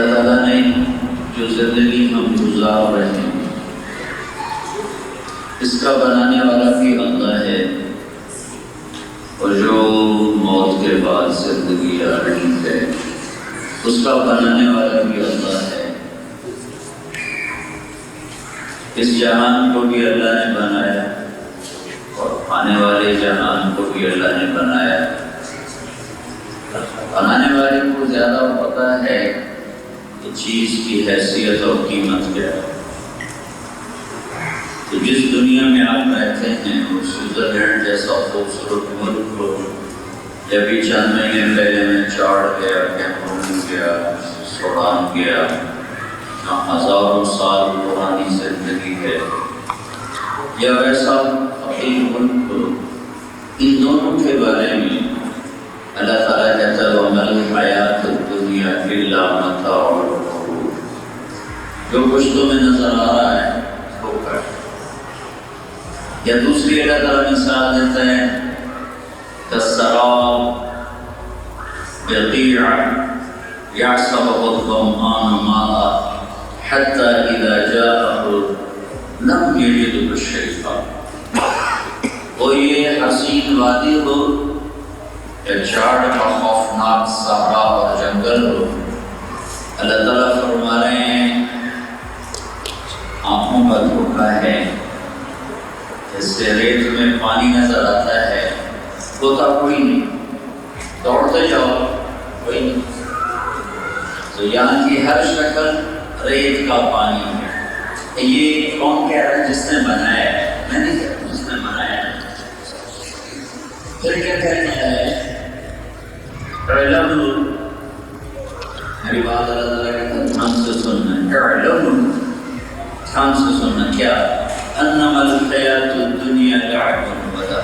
اللہ تعالیٰ نے جو زندگی ہم گزار رہے ہیں اس کا بنانے والا بھی اللہ ہے، اور جو موت کے بعد زندگی آ رہی ہے اس کا بنانے والا بھی اللہ ہے۔ اس جہان کو بھی اللہ نے بنایا اور آنے والے جہان کو بھی اللہ نے بنایا۔ بنانے والے کو زیادہ پتہ ہے کہ چیز کی حیثیت اور قیمت کیا ہے۔ تو جس دنیا میں آپ رہتے ہیں وہ سوئٹزرلینڈ جیسا خوبصورت ملک ہو، جب بھی چند مہینے پہلے میں چاڑ گیا، کیمرون گیا، سوڈان گیا، جہاں ہزاروں سال پرانی زندگی ہے، یا ویسا فقیر ملک ہو، ان دونوں کے بارے میں اللہ تعالیٰ کہتا ہے وَمَا الْحَيَاةُ الدُّنْيَا إِلَّا مَتَاعُ الْغُرُورِ۔ جو کچھ تمہیں نظر آ رہا ہے دھوکہ ہے۔ یا دوسری اللہ تعالیٰ مثال دیتا ہے كَالسَّرَابِ بِقِيعٍ يَحْسَبُهُ الظَّمْآنُ مَاءً حَتَّى إِذَا جَاءَهُ لَمْ يَجِدْهُ شَيْئًا۔ اور یہ حسین وادی ہو یا جھاڑ کا خوفناک صحرا اور جنگل ہو، اللہ تعالیٰ فرما رہے ہیں آنکھوں کا دھوکہ ہے۔ جیسے ریت میں پانی نظر آتا ہے، ہوتا کوئی نہیں، دوڑتے جاؤ کوئی نہیں۔ تو یہاں کی ہر شکل ریت کا پانی ہے۔ یہ کون کہہ رہا ہے؟ جس نے بنایا ہے، میں نہیں کہہ رہا جس نے بنایا ہے۔ پھر کیا کہنا ہے؟ اعلموا، میری بات اللہ تعالیٰ کہتا ہے دھیان سے سننا، اعلموا، دھیان سے سننا کیا؟ انما الحیاۃ الدنیا لعب ولہو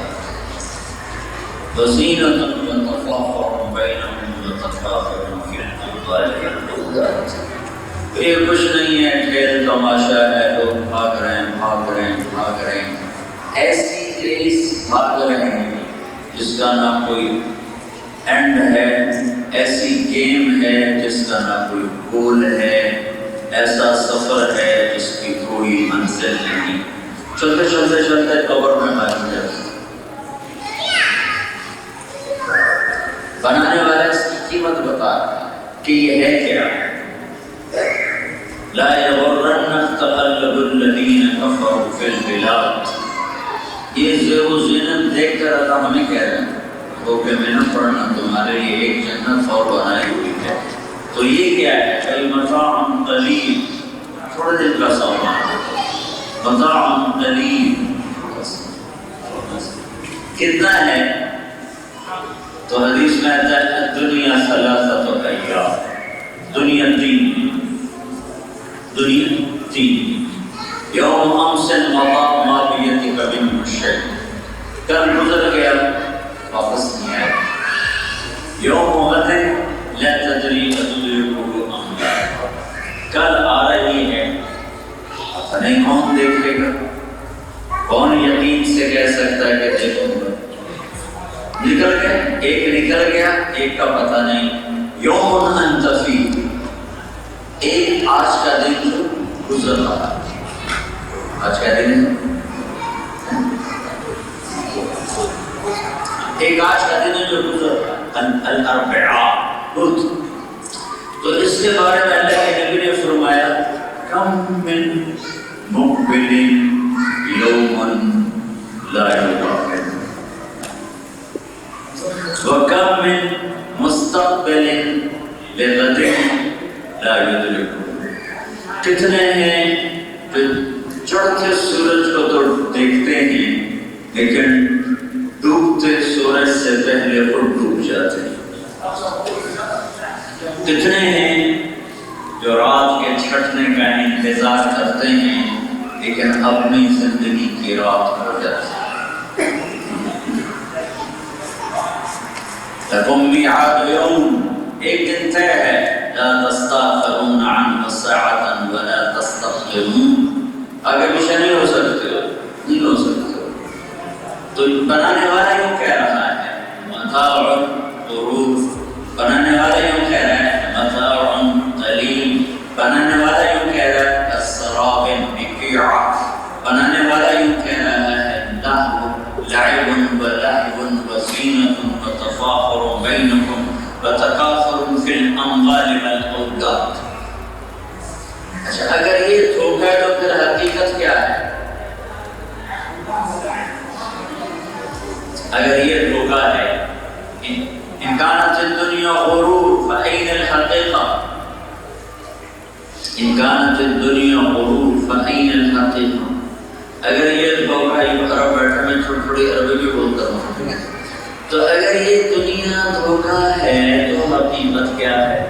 وزینۃ وتفاخر بینہم وتفاخر فی الاموال والأولاد۔ یہ کچھ نہیں ہے، کھیل تماشا ہے، لوگ بھاگ رہے ہیں بھاگ رہے ہیں بھاگ رہے ہیں، ایسی ریس بھاگ رہے ہیں جس کا نہ کوئی اینڈ ہے، ایسی گیم ہے جس کا نہ کوئی گول ہے، ایسا سفر ہے جس کی کوئی منزل نہیں، چلتے چلتے چلتے قبر میں پہنچ جاتے۔ بنانے والا اس کی قیمت بتا کہ یہ ہے کیا؟ لا یغرنک تقلب الذین کفروا فی البلاد۔ یہ زیب و زینت دیکھ کر اللہ ہمیں کہہ رہے ہیں کہ میں نہ پڑھنا، تمہارے لیے ایک جنت اور بنائی ہوئی ہے۔ تو یہ کیا ہے؟ المتاع قلیل، تھوڑے دن کا سامان، متاع قلیل، کتنا ہے؟ تو حدیث میں آتا ہے الدنیا ثلاثۃ ایام، دنیا تین، یوم امس مضى ما بیدک منہ شیء، کل گزر گیا واپس نہیں آئے، یوم غد لا تدری اتدرکہ ام لا، کل آ رہی ہے پتہ نہیں کون دیکھ لے گا، کون یقین سے کہہ سکتا ہے کہ دیکھوں گا۔ نکل گیا، ایک نکل گیا، ایک کا پتہ نہیں۔ یوم انت فیہ، ایک آج کا دن گزر رہا ہے، آج کا دن ایک آج کا دن جو گزر رہا ہے، الاربعاء، بدھ۔ تو اس کے بارے میں اللہ کے نبی نے فرمایا کم من مقبل یوما لا یباح، وکم من مستقبل لغد لا یدرک۔ کتنے ہیں جو چڑھتے سورج کو تو دیکھتے ہیں لیکن ڈوبتے سورج سے پہلے خود ڈوب جاتے ہیں۔ کتنے ہیں جو رات کے چھٹنے کا انتظار کرتے ہیں لیکن اپنی زندگی کی رات ہو جاتی ہے۔ لکم میعاد یوم، ایک دن طے ہے، لا تستأخرون عنہ ساعة ولا تستقدمون، آگے پیچھے نہیں ہو سکتے ہو، نہیں ہو سکتے ہو۔ تو بنانے والا یوں کہہ رہا ہے متاع غرور، بنانے والا یوں کہہ رہا ہے متاع قلیل اگر یہ دھوکہ ہے، ان كانت الدنيا غرور فأين الحقيقة؟ ان كانت الدنيا غرور فأين الحقيقة؟ اگر یہ دھوکہ، یہ عرب بیٹھا میں چھوٹی عربی بھی بولتا ہوں، تو اگر یہ دنیا دھوکہ ہے تو حقیقت کیا ہے؟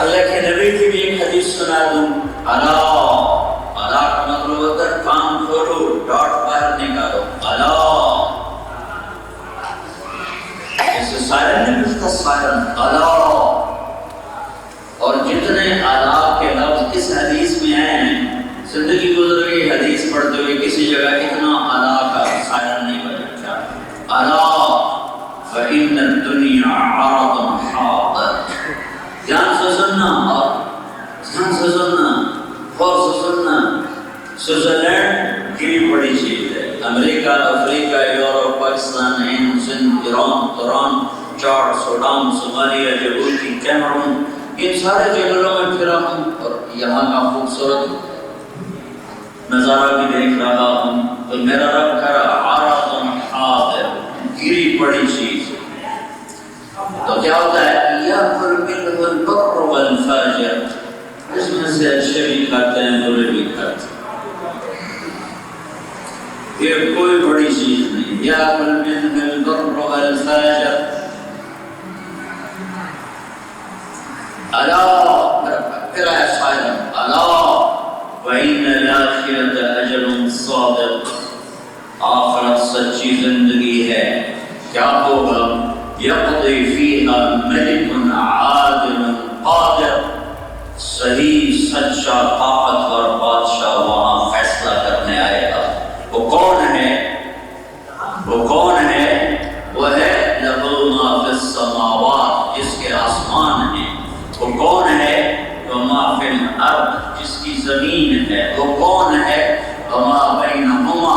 اللہ کے نبی کی بھی ایک حدیث سنا دوں، الا کا مطلب ہوتا ہے کام کھولو، ڈاٹ باہر نکالو، الا جیسے سائرن نے بجتا سائرن، الا. اور جتنے الا کے لفظ اس حدیث میں آئے ہیں، زندگی گزر گئی حدیث پڑھتے ہوئے کسی جگہ اتنا الا کا سائرن نہیں بجتا. الا فإن الدنيا عرض حاضر، جان سے سننا اور جان سے سننا، غور سے سننا. سوئٹزرلینڈ کی بڑی چیز ہے، امریکہ، افریقہ، یورپ، Pakistan, Hind, Sindh, Iran, Chad, Sudan, Somalia, Djibouti, Cameroon, ان سارے جگہوں میں پھرا ہوں اور یہاں کا خوبصورت نظارہ بھی دیکھ رہا ہوں. تو میرا رب کہہ رہا عرض حاضر، گری پڑی چیز. تو کیا ہوتا ہے؟ یاکل منہ البر والفاجر، اس میں سے اچھے بھی کھاتے ہیں، برے بھی کھاتے ہیں. یہ کوئی بڑی چیز نہیں. یاکل منہ البر والفاجر. الا پھر ہے سائرن، الا وإن الآخرة أجل صادق، آخرت سچی زندگی ہے. کیا ہوگا؟ یقضی فیہا ملک عادل قادر، صحیح سچا طاقتور بادشاہ وہاں فیصلہ کرنے آئے گا. وہ کون ہے؟ وہ کون ہے؟ وہ ہے لہو ما فی السماوات، جس کے آسمان ہیں. وہ کون ہے؟ وما فی الارض، جس کی زمین ہے. وہ کون ہے؟ وما بینہما،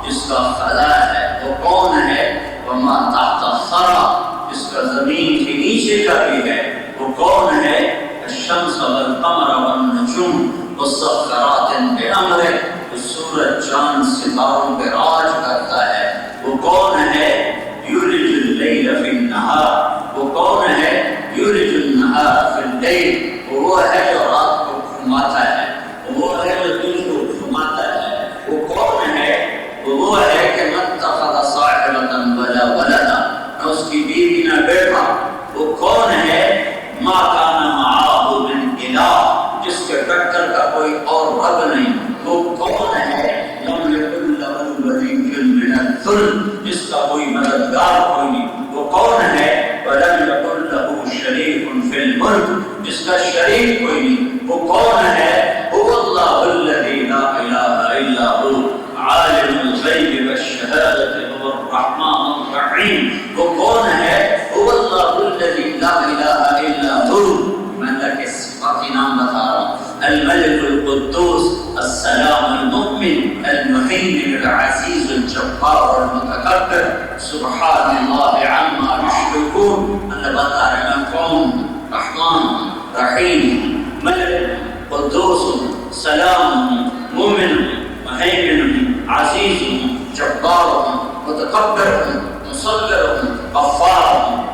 جس کا خلا ہے. وہ کون ہے؟ وما تحت الثری، جس کا زمین کے نیچے کا بھی ہے. وہ کون ہے؟ الشمس والقمر والنجوم مسخرات بامرہ، سورج چاند ستاروں پہ راج کرتا ہے. وہ کون ہے؟ یولج اللیل فی النہار، وہ کون ہے؟ یولج النہار فی اللیل، وہ ہے جو رات کو گھماتا ہے. وہ ہے جو دن کو گھماتا ہے. وہ کون ہے؟ وہ ہے کہ من اتخذ صاحبۃ ولا ولدا، نہ اس کی بیوی نہ بیٹا. وہ کون ہے؟ ما کان معہ من الہ، جس کے ٹکر کا کوئی اور رب نہیں. وہ کون ہے؟ لم یکن لہ ولی من الذل، جس کا کوئی مددگار کوئی نہیں. وہ کون ہے؟ ولم یکن لہ شریک فی الملک، جس کا شریک کوئی نہیں. وہ کون ہے؟ هو اللہ الذی لا الہ الا هو عالم الغیب والشہادۃ هو الرحمن الرحیم. وہ کون ہے؟ هو اللہ الذی لا الہ الا هو، میں اللہ کے صفاتی نام بتا رہا ہوں. الملك القدوس السلام المؤمن المهيمن العزيز الجبار المتكبر سبحان الله عما يشركون. اللہ بتا رہے ہیں کون؟ رحمان رحیم، ملک قدوس سلام مومن مهيمن عزيز جبار متكبر مصغر غفار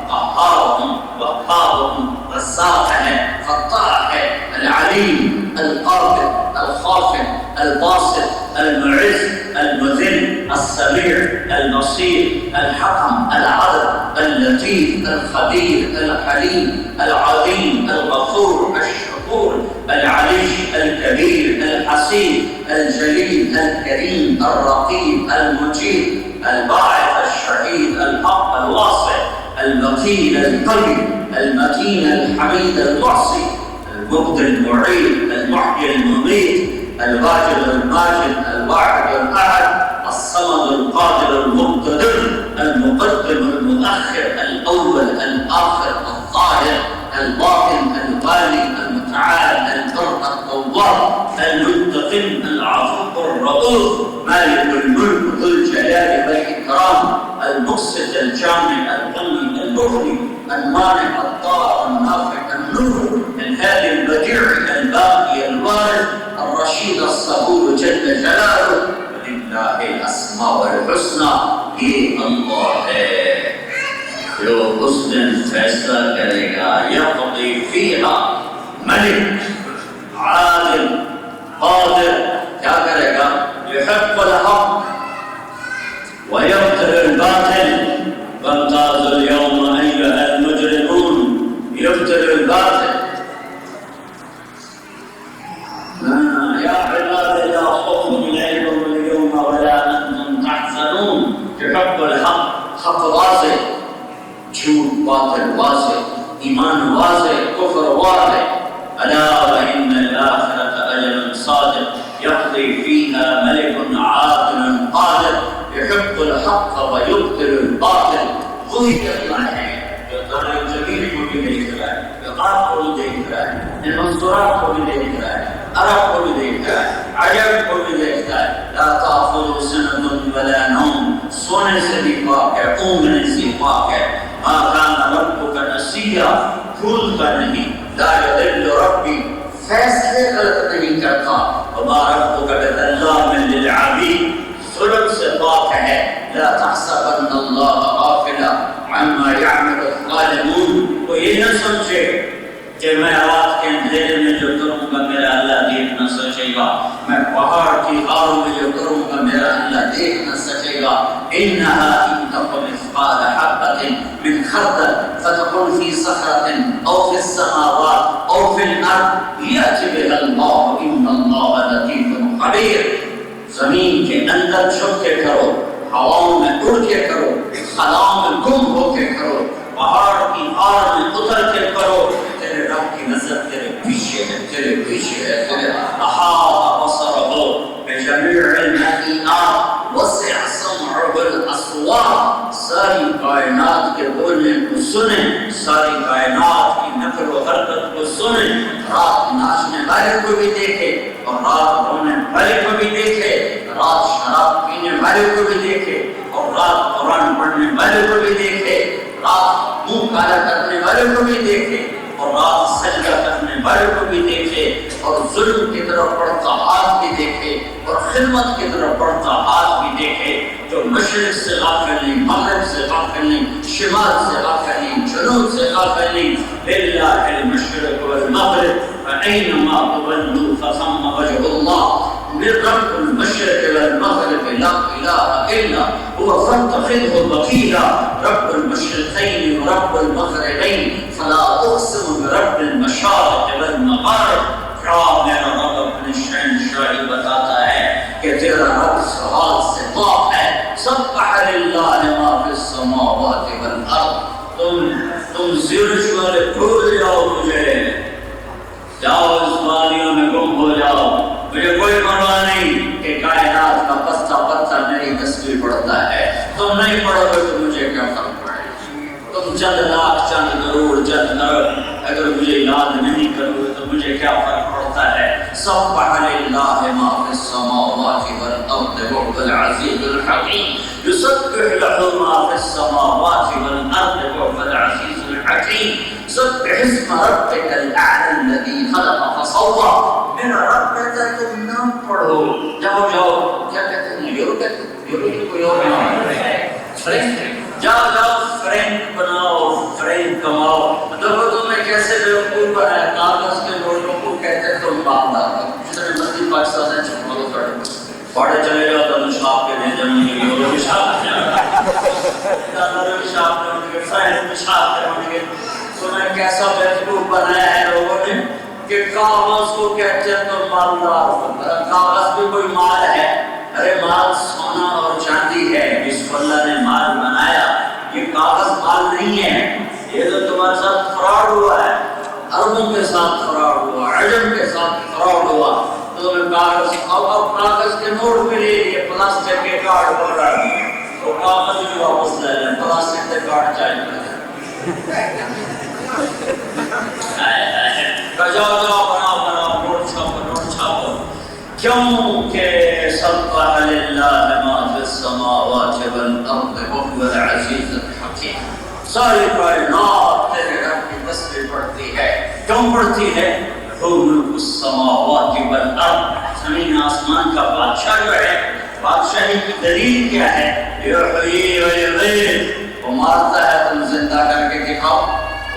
قهار وهاب رزاق ہے، فتاح ہے، العليم القابل الخافض الباسط المعز المذل السميع البصير الحكم العدل اللطيف الخبير الحليم العظيم الغفور الشكور العلي الكبير الحسيب الجليل الكريم الرقيب المجيب الباعث الشهيد الحق الواسع المقيل القوي المتين الحميد المحصي المبدي المعيد المحيي المميت الواجد الماجد الواحد الأحد الصمد القادر المقتدر المقدم المؤخر الأول الآخر الظاهر الباطن الوالي المتعال البر التواب المنتقم العفو الرؤوف مالك الملك ذو الجلال والإكرام المقسط الجامع الغني المغني المانع الضار النافع النور الهادي البديع الباقي الوارث الحسنى یہ اللہ ہے جو اس دن فیصلہ کرے گا. یقضی فیہا ملک عادل قادر کیا کرے گا؟ یحق الحق ویبطل الباطل وامتازوا اليوم أيها المجرمون. يبطل الباطل يا عبادي لا خوف عليكم اليوم ولا أنتم تحزنون. يحق الحق حق واضح جھوٹ باطل واضح ایمان واضح کفر واضح. ألا وإن الآخرة أجل صادق يقضي فيها ملك عادل قادر يحق الحق ويبطل الباطل. وہی اللہ ہے جو ذرا زمین کو بھی دیکھ رہا ہے, جو آپ کو بھی دیکھ رہا ہے, ان منصورات کو بھی دیکھ رہا ہے, عرب کو بھی دیکھ رہا ہے, عجب کو بھی دیکھتا ہے. لا تأخذه سنة ولا نوم, سونے سے بھی پاک ہے, اونگنے سے پاک ہے. ما كان ربك نسيا, بھولتا نہیں. لا يضل ربي, فیصلے غلط نہیں کرتا. وما ربك بظلام للعبيد, ظلم سے پاک ہے. لا تحسبن اللہ غافلا عما يعمل الظالمون. وہ یہ نہ سمجھے کہ میں رات کے اندھیرے میں جو کروں گا میرا اللہ دیکھ نہ سکے گا, میں پہاڑ کی آڑ میں جو کروں گا میرا اللہ دیکھ نہ سکے گا. انها ان تك مثقال حبة من خردل فتكن في صخرة او في السماوات او في الارض يأتي بها الله ان الله لطيف خبير. زمین کے اندر چھپ کے کرو, ہواؤں میں اڑ کے کرو, خلاؤں میں گم ہو کے کرو, پہاڑ کی آڑ میں اتر کے کرو. تیرے رب کی نظر تیرے پیچھے ہے, تیرے پیچھے ہے. تیرے احاط بصرہ بجمیع المائیات وسع سمعہ الاصوات. ساری کائنات کے بولنے کو سنیں, ساری کائنات کی نقل و حرکت کو سنیں. رات ناچنے والے کو بھی دیکھے اور رات رونے والے کو بھی دیکھے, رات شراب پینے والے کو بھی دیکھے اور رات قرآن پڑھنے والے کو بھی دیکھے, رات منہ کالا کرنے والے کو بھی دیکھے اور رات سجدہ کرنے والے کو بھی دیکھے, اور ظلم کی طرف بڑھتا ہاتھ بھی دیکھے اور خدمت کی طرف بڑھتا ہاتھ بھی دیکھے. جو مشرق سے غافل نہیں, مغرب سے غافل نہیں, شمال سے غافل نہیں, جنوب سے غافل نہیں. للہ المشرق والمغرب فأينما تولوا فثم وجه الله. رب المشرق والمغرب لا إله إلا هو فاتخذه وكيلا. رب المشرقين ورب المغربين فلا أقسم برب المشارق والمغارب. کیا میرا رب اپنے شہنشاہی بتاتا ہے کہ تیرا رب سوال سے پاک ہے. سبح للہ ما فی السماوات والارض. تم زیرشوار بھول جاؤ مجھے, جاؤ اس وادیوں میں گم ہو جاؤ, مجھے کوئی پرواہ نہیں کہ کائنات کا پستہ پتہ میری تصویر پڑھتا ہے. تم نہیں پڑھو گے تو مجھے کیا فرق پڑے. تم چند لاکھ, چند کروڑ, چند ارب اگر مجھے یاد نہیں کرو گے تو مجھے کیا فرق پڑتا ہے. سبح للہ ما فی السماوات والارض وهو العزیز الحکیم. یسبح له ما فی السماوات والارض وهو العزیز الحکیم. سبح اسم ربک الاعلی الذی خلق فسوى. میرا رب کہتا ہے تم نام پڑھو. جاؤ جاؤ, کیا کہتے ہیں, یورو کوئی اور جاؤ جاؤ فرینک بناؤ, فرینک کماؤ. دیکھو تمہیں کیسے بیوقوف بنایا. کاغذ کے نوٹوں کو کہتے ہیں تم باغدار. جتنے مرضی پاکستان سے چھپا دو پڑھے چلے جاؤ تو نشاب کے لے جائیں گے, یورو کی شاپ کی شاپ فرینک کی شاپ کریں گے. تمہیں کیسا بیوقوف بنایا ہے لوگوں نے کہ کاغذ کو کہتے ہیں تم مالدار. کاغذ بھی کوئی مال ہے. ارے مال سونا اور چاندی ہے جس کو اللہ نے مال بنایا. یہ کاغذ مال نہیں ہے. یہ تو تمہارے ساتھ فراڈ ہوا ہے, عربوں کے ساتھ فراڈ ہوا, عجم کے ساتھ فراڈ ہوا. تو تمہیں کاغذ, اب کاغذ کے نوٹ بھی لے لیے, پلاسٹک کے کارڈ بن رہا ہے تو کاغذ بھی واپس لے لیں, پلاسٹک کے کارڈ چاہیے. جاؤ جاؤ بناؤ بناؤ, نوٹ چھاپو, نوٹ چھاپو. کیوں کہ سبح للہ ما فی السماوات والارض وهو العزیز الحکیم. ساری کائنات تیرے رب کی تصویر پڑھتی ہے. کیوں پڑھتی ہے؟ هو ملک السماوات والارض. زمین آسمان کا بادشاہ جو ہے بادشاہی کی دلیل کیا ہے؟ یحیی و یمیت، وہ مارتا ہے تم زندہ کر کے دکھاؤ،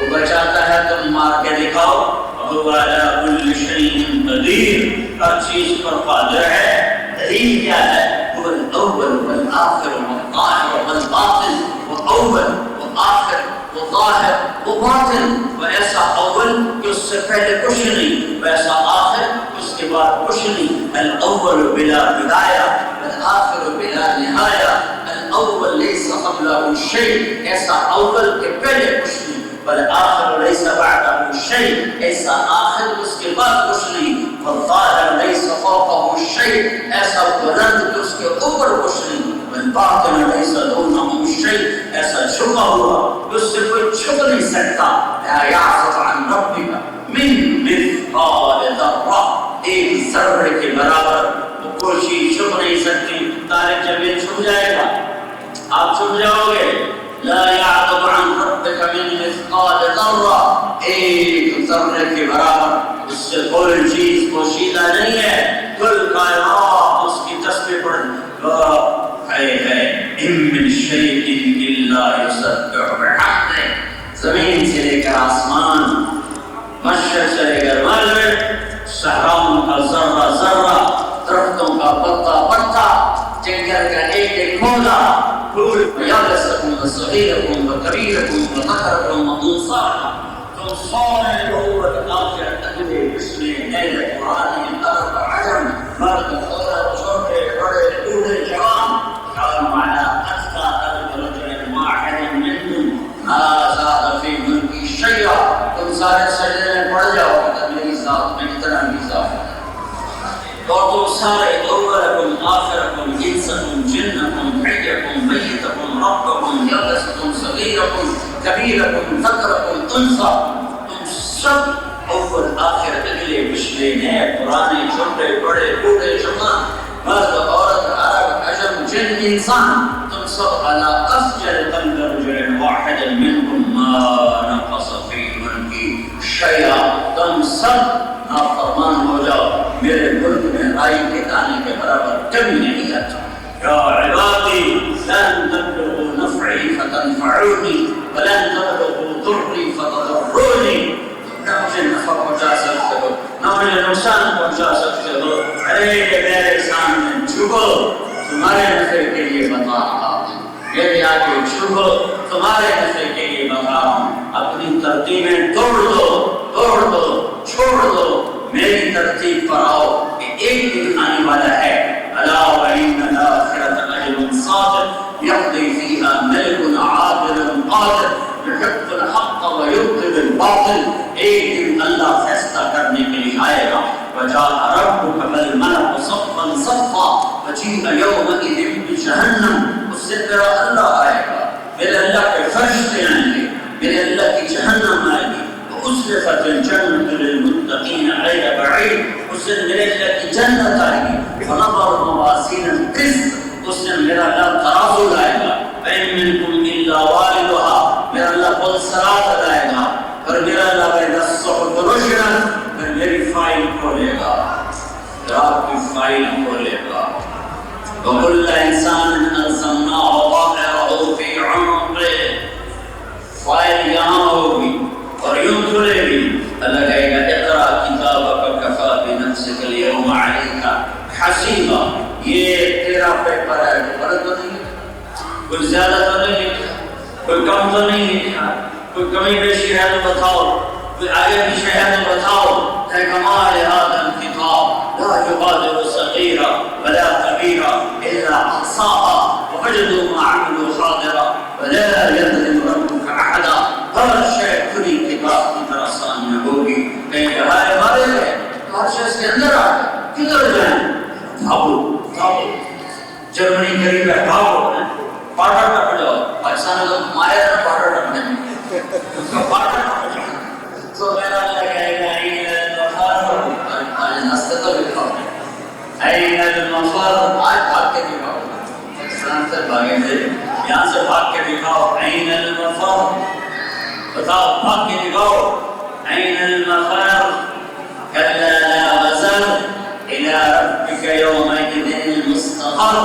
وہ بچاتا ہے تم مار کے دکھاؤ، وہو علی کل شیء قدیر، ہر چیز پر قادر ہے۔ دلیل کیا ہے؟ هو الاول والآخر والظاہر والباطن، وہ اول وہ آخر وہ ظاہر وہ باطن، وہ ایسا اول کہ اس سے پہلے کچھ نہیں، ویسا آخر اس کے بعد کچھ نہیں، الاول بلا بدایہ والآخر بلا نہایہ، الاول لیس قبلہ شیء، ایسا اول کے پہلے کچھ نہیں، والآخر لیس بعدہ شیء، ایسا آخر اس کے بعد کچھ نہیں، والظاہر لیس فوقہ شیء، ایسا بلند کہ اس کے اوپر کچھ نہیں، والباطن لیس دونہ شیء، ایسا چھپا ہوا اس سے کوئی چھپ نہیں سکتا، لا یعزب عن ربک من مثقال ذرہ، ایک ذرے کے برابر وہ کوئی چیز چھپ نہیں سکتی۔ طارق جب یہ چھپ جائے گا آپ چھپ جاؤ گے، لا يعزب عن ربك من مثقال ذرہ، ایک ذرے کے برابر اس سے کوئی چیز پوشیدہ نہیں ہے، کل کائنات اس کی تسبیح پڑھتی ہے۔ ان من شیء الا یسبح بحمدہ، زمین سے لے کر آسمان، مشرق سے لے کر مغرب، صحراؤں کا ذرہ ذرہ، درختوں کا پتا پتا، جنگل کا ایک ایک پودا، پھول یابسکم صغیرکم وکبیرکم وذکرکم وانثاکم، تم سارے لوگ آخر اگلے پچھلے نئے پرانے عرب عجم، مرد عورت چھوٹے بڑے بوڑھے جوان، كانوا على أتقى قلب رجل واحد منهم ما زاد في ملكي شيئا، تم سارے سجدے میں پڑ جاؤ کہ میری ذات میں اتنا بھی ذات ہے، اور تم سارے اولکم آخرکم انسکم جنکم حیکم میتکم ربکم یبسکم صغیرکم کبیرکم ذکرکم انثا، تم سب اول آخر اگلے پچھلے نئے پرانے چھوٹے بڑے بوڑھے جوان، مرد عورت عرب عجم جن انسان، تم سب على أفجر قلب رجل واحد منكم ما نقص في ملكي شيئا، تم سب نافرمان ہو جاؤ، میرے ملک میں رائی کے دانے کے برابر کبھی نہیں آتا۔ یا عبادی لن تبلغوا نفعی فتنفعونی ولن تبلغوا ضرری فتضرونی، نہ مجھے نفع پہنچا سکتے ہو نہ مجھے نقصان پہنچا سکتے ہو، ارے میرے سامنے جھکو، تمہارے نفع کے لیے بتا رہا ہوں، میرے آگے جھکو، تمہارے نفع کے لیے بتا رہا ہوں، اپنی ترتیبیں توڑ دو چھوڑ دو، میری ترتیب پر آؤ کہ ایک دن آنے والا ہے، الا وان الاخرة اجر صادق يقضي فيها ملك عادل قادر يحق الحق ويبطل الباطل، ایک دن اللہ فیصلہ کرنے کے لیے آئے گا، وجاء ربك والملك صفا صفا وجيء يومئذ بجهنم، اس سے تیرا اللہ آئے گا، میرے اللہ کے فرشتے آئیں گے، میرے اللہ کی جہنم آئے گی، وأزلفت الجنة للمتقين غير بعيد، اس دن میرے اللہ کی جنت آئے گی، ونظر موازین القسط، اس دن میرا اللہ ترازو لائے گا، وإن منكم إلا واردها، میرا اللہ پل صراط لائے گا، اور میرا اللہ بین الصحف نشرت، پھر میری فائل کھولے گا، پھر آپ کی فائل کھولے گا، وكل إنسان ألزمناه طائره في عنقه، فائل یہاں ہوگی اور یوں کھلے گی، اللہ کہے گا اقرأ کتابک کفی بنفسک اليوم علیک حسیبا، یہ تیرا پیپر ہے، غلط تو نہیں لکھا، کوئی زیادہ تو نہیں لکھا، کوئی کم تو نہیں لکھا، کوئی کمی بیشی ہے تو بتاؤ، کوئی آگے پیچھے ہے تو بتاؤ، اے کمال هذا الكتاب لا يغادر صغيرا ولا كبيرا الا احصاها ووجدوا ما عملوا حاضرا ولا يظلم ربك احدا، ہر شے کھلی کتاب کی طرح سامنے ہوگی، کہیں کہ ہائے ہمارے ہے ہر شے اس کے اندر آ کدھر جائیں، بھاگو جرمنی قریب ہے، بھاگو پاٹا ٹپ جاؤ، پاکستان میں مارے نا پاٹا ٹپ جائیں، اس کا پاٹا ٹپ جائیں، تو میرا اللہ کہے گا آج نستے تو لکھا ہوں، این المفر، آج بھاگ کے دکھاؤ، پاکستان سے بھاگے تھے، یہاں سے بھاگ کے دکھاؤ، این المفر، بتاؤ بھاگ کے دکھاؤ، این المفر، کلا لا وزر الى ربك يومئذ المستقر،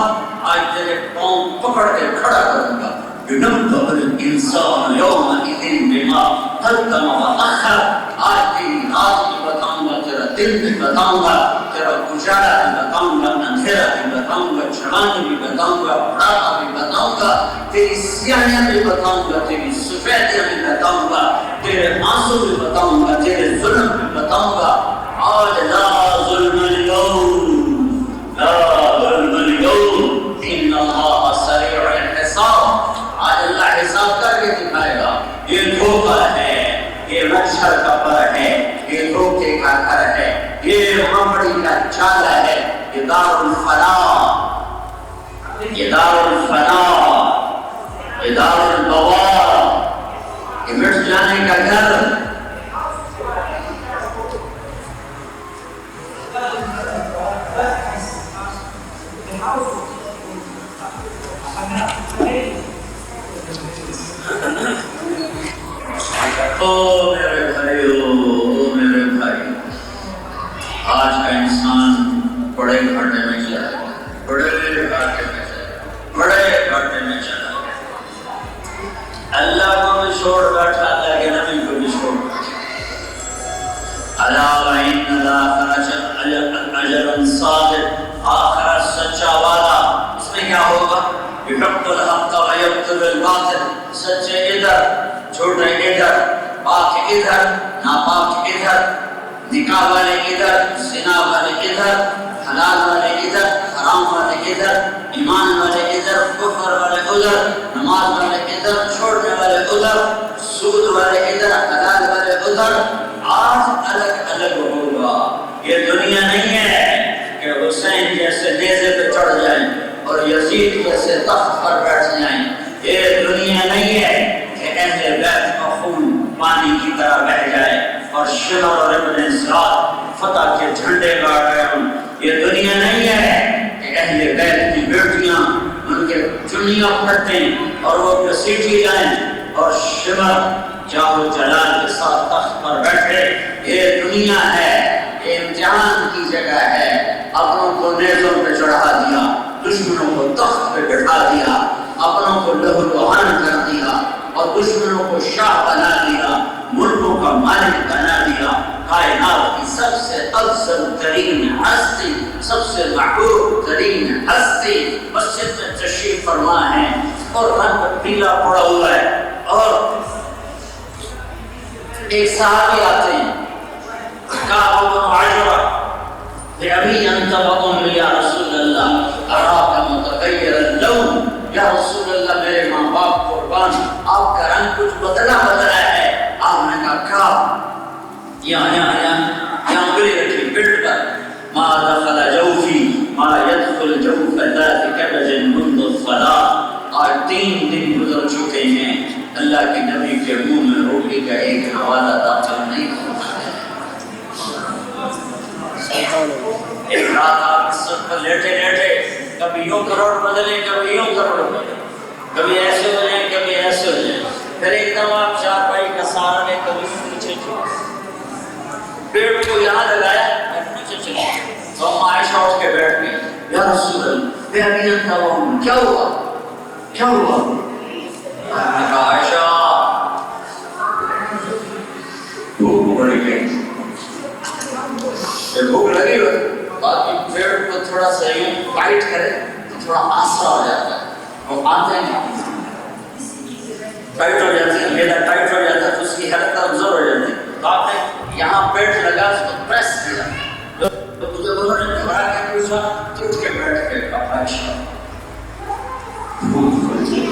آج تیرے پاؤں پکڑ کے کھڑا کروں گا. ينبأ الإنسان يومئذ بما قدم وأخر. آج تیری رات بھی بتاؤں گا، تیرا دل بھی بتاؤں گا، تیرا اجالا بھی بتاؤں گا، اندھیرا بھی بتاؤں گا، جوانی بھی بتاؤں گا، بڑھاپا بھی بتاؤں گا، تیری سیاہیاں بھی بتاؤں گا، تیری سفیدیاں بھی بتاؤں گا، تیرے آنسو بھی بتاؤں گا، تیرے ظلم بھی بتاؤں گا. آج لا ظلم اليوم، لا ظلم اليوم، ان اللہ سریع الحساب. آج اللہ حساب کر کے دکھائے گا. یہ دھوکہ ہے، یہ مچھر کا پر ہے، یہ دھوکے کا گھر ہے، یہ ممڑی کا چالا ہے، یہ دار الفنا، یہ دار الفنا، یہ دار البوار، یہ مٹ جانے کا گھر. او میرے بھائیو، میرے بھائی، آج کا انسان بڑے گھاٹے میں چلا ہے، بڑے گھاٹے میں چلا ہے، بڑے گھاٹے میں چلا ہے. اللہ کو بھی چھوڑ بیٹھا، اللہ کے نبی کو بھی چھوڑ بیٹھا. الا وان الاخرۃ اجر صادق، آخرت سچا وعدہ. اس میں کیا ہوگا؟ یحق الحق ویبطل الباطل. سچے ادھر، جھوٹے ادھر، پاک ادھر، ناپاک ادھر، نکاح والے ادھر، زنا والے ادھر، حلال والے ادھر، حرام والے ادھر، ایمان والے ادھر، کفر والے ادھر، نماز والے ادھر، چھوڑنے والے ادھر، سود والے ادھر، حلال والے ادھر. آج الگ الگ ہوگا. یہ دنیا نہیں ہے کہ حسین جیسے نیزے پہ چڑھ جائیں اور یزید جیسے تخت پر بیٹھ جائیں. یہ دنیا نہیں ہے کہ اہل بیت کا خون پانی کی طرح بہ جائے اور شمر اور ابن سعد فتح کے جھنڈے گاڑ رہے ہوں. یہ دنیا نہیں ہے کہ اہل بیت کی بیٹیاں ان کے چنیاں پھٹیں اور وہ گھسیٹی جائیں اور شمر جاہو جلال کے ساتھ تخت پر بیٹھے. یہ دنیا ہے، یہ امتحان کی جگہ ہے. اپنوں کو نیزوں پہ چڑھا دیا، دشمنوں کو تخت پہ بٹھا دیا، اپنوں کو لہو لہان کر دیا اور دشمنوں کو شاہ بنا دیا، ملکوں کا مالک بنا دیا. کائنات کی سب سے افضل ترین ہستی، سب سے محبوب ترین ہستی مسجد میں تشریف فرما ہے اور رنگ پیلا پڑا ہوا ہے. اور ایک صحابی آتے ہیں، کعب بن عجرہ، ابھی انت وام یا رسول اللہ اراک متغیر اللون. یا رسول اللہ میرے ماں باپ قربان، آپ کا رنگ کچھ بدلا بدلا ہے. آپ نے کہا کعب، یہاں انگلی رکھی پیٹ پر. ما دخل جوفی ما يدخل جوف ذات کبد منذ الصلاة. آج 3 دن گزر چکے ہیں، اللہ کے نبی کے منہ میں روٹی کا ایک حوالہ داخل نہیں ہوتا ہے. ایک رات آپ سب پر لیٹے لیٹے کبھی یوں کروڑ بدلے، کبھی یوں کروڑ بدلے، کبھی ایسے ہو جائیں، کبھی ایسے ہو جائیں. پھر ایک دم آپ چارپائی کا سہارا لے کبھی نیچے چلے، پیٹ کو یہاں لگایا اور نیچے چلے. تو عائشہ اٹھ کے بیٹھ گئی، یا رسول اللہ بے ابین تمام، کیا ہوا کیا ہوا؟ میں نے کہا عائشہ بھوک بڑی گئی، بھوک لگی ہوئی، باقی پیٹ کو تھوڑا سا یوں ٹائٹ کرے تو تھوڑا آسرا ہو جاتا ہے. وہ آتے ہیں ٹائٹ ہو جاتی ہے، میدا ٹائٹ ہو جاتا ہے تو اس کی حرکت کمزور ہو جاتی ہے. تو آپ نے یہاں پیٹ لگا، اس کو پریس کیا. تو مجھے انہوں نے گھبرا کے پوچھا، اٹھ کے بیٹھ کے کہا عائشہ بھوک لگی.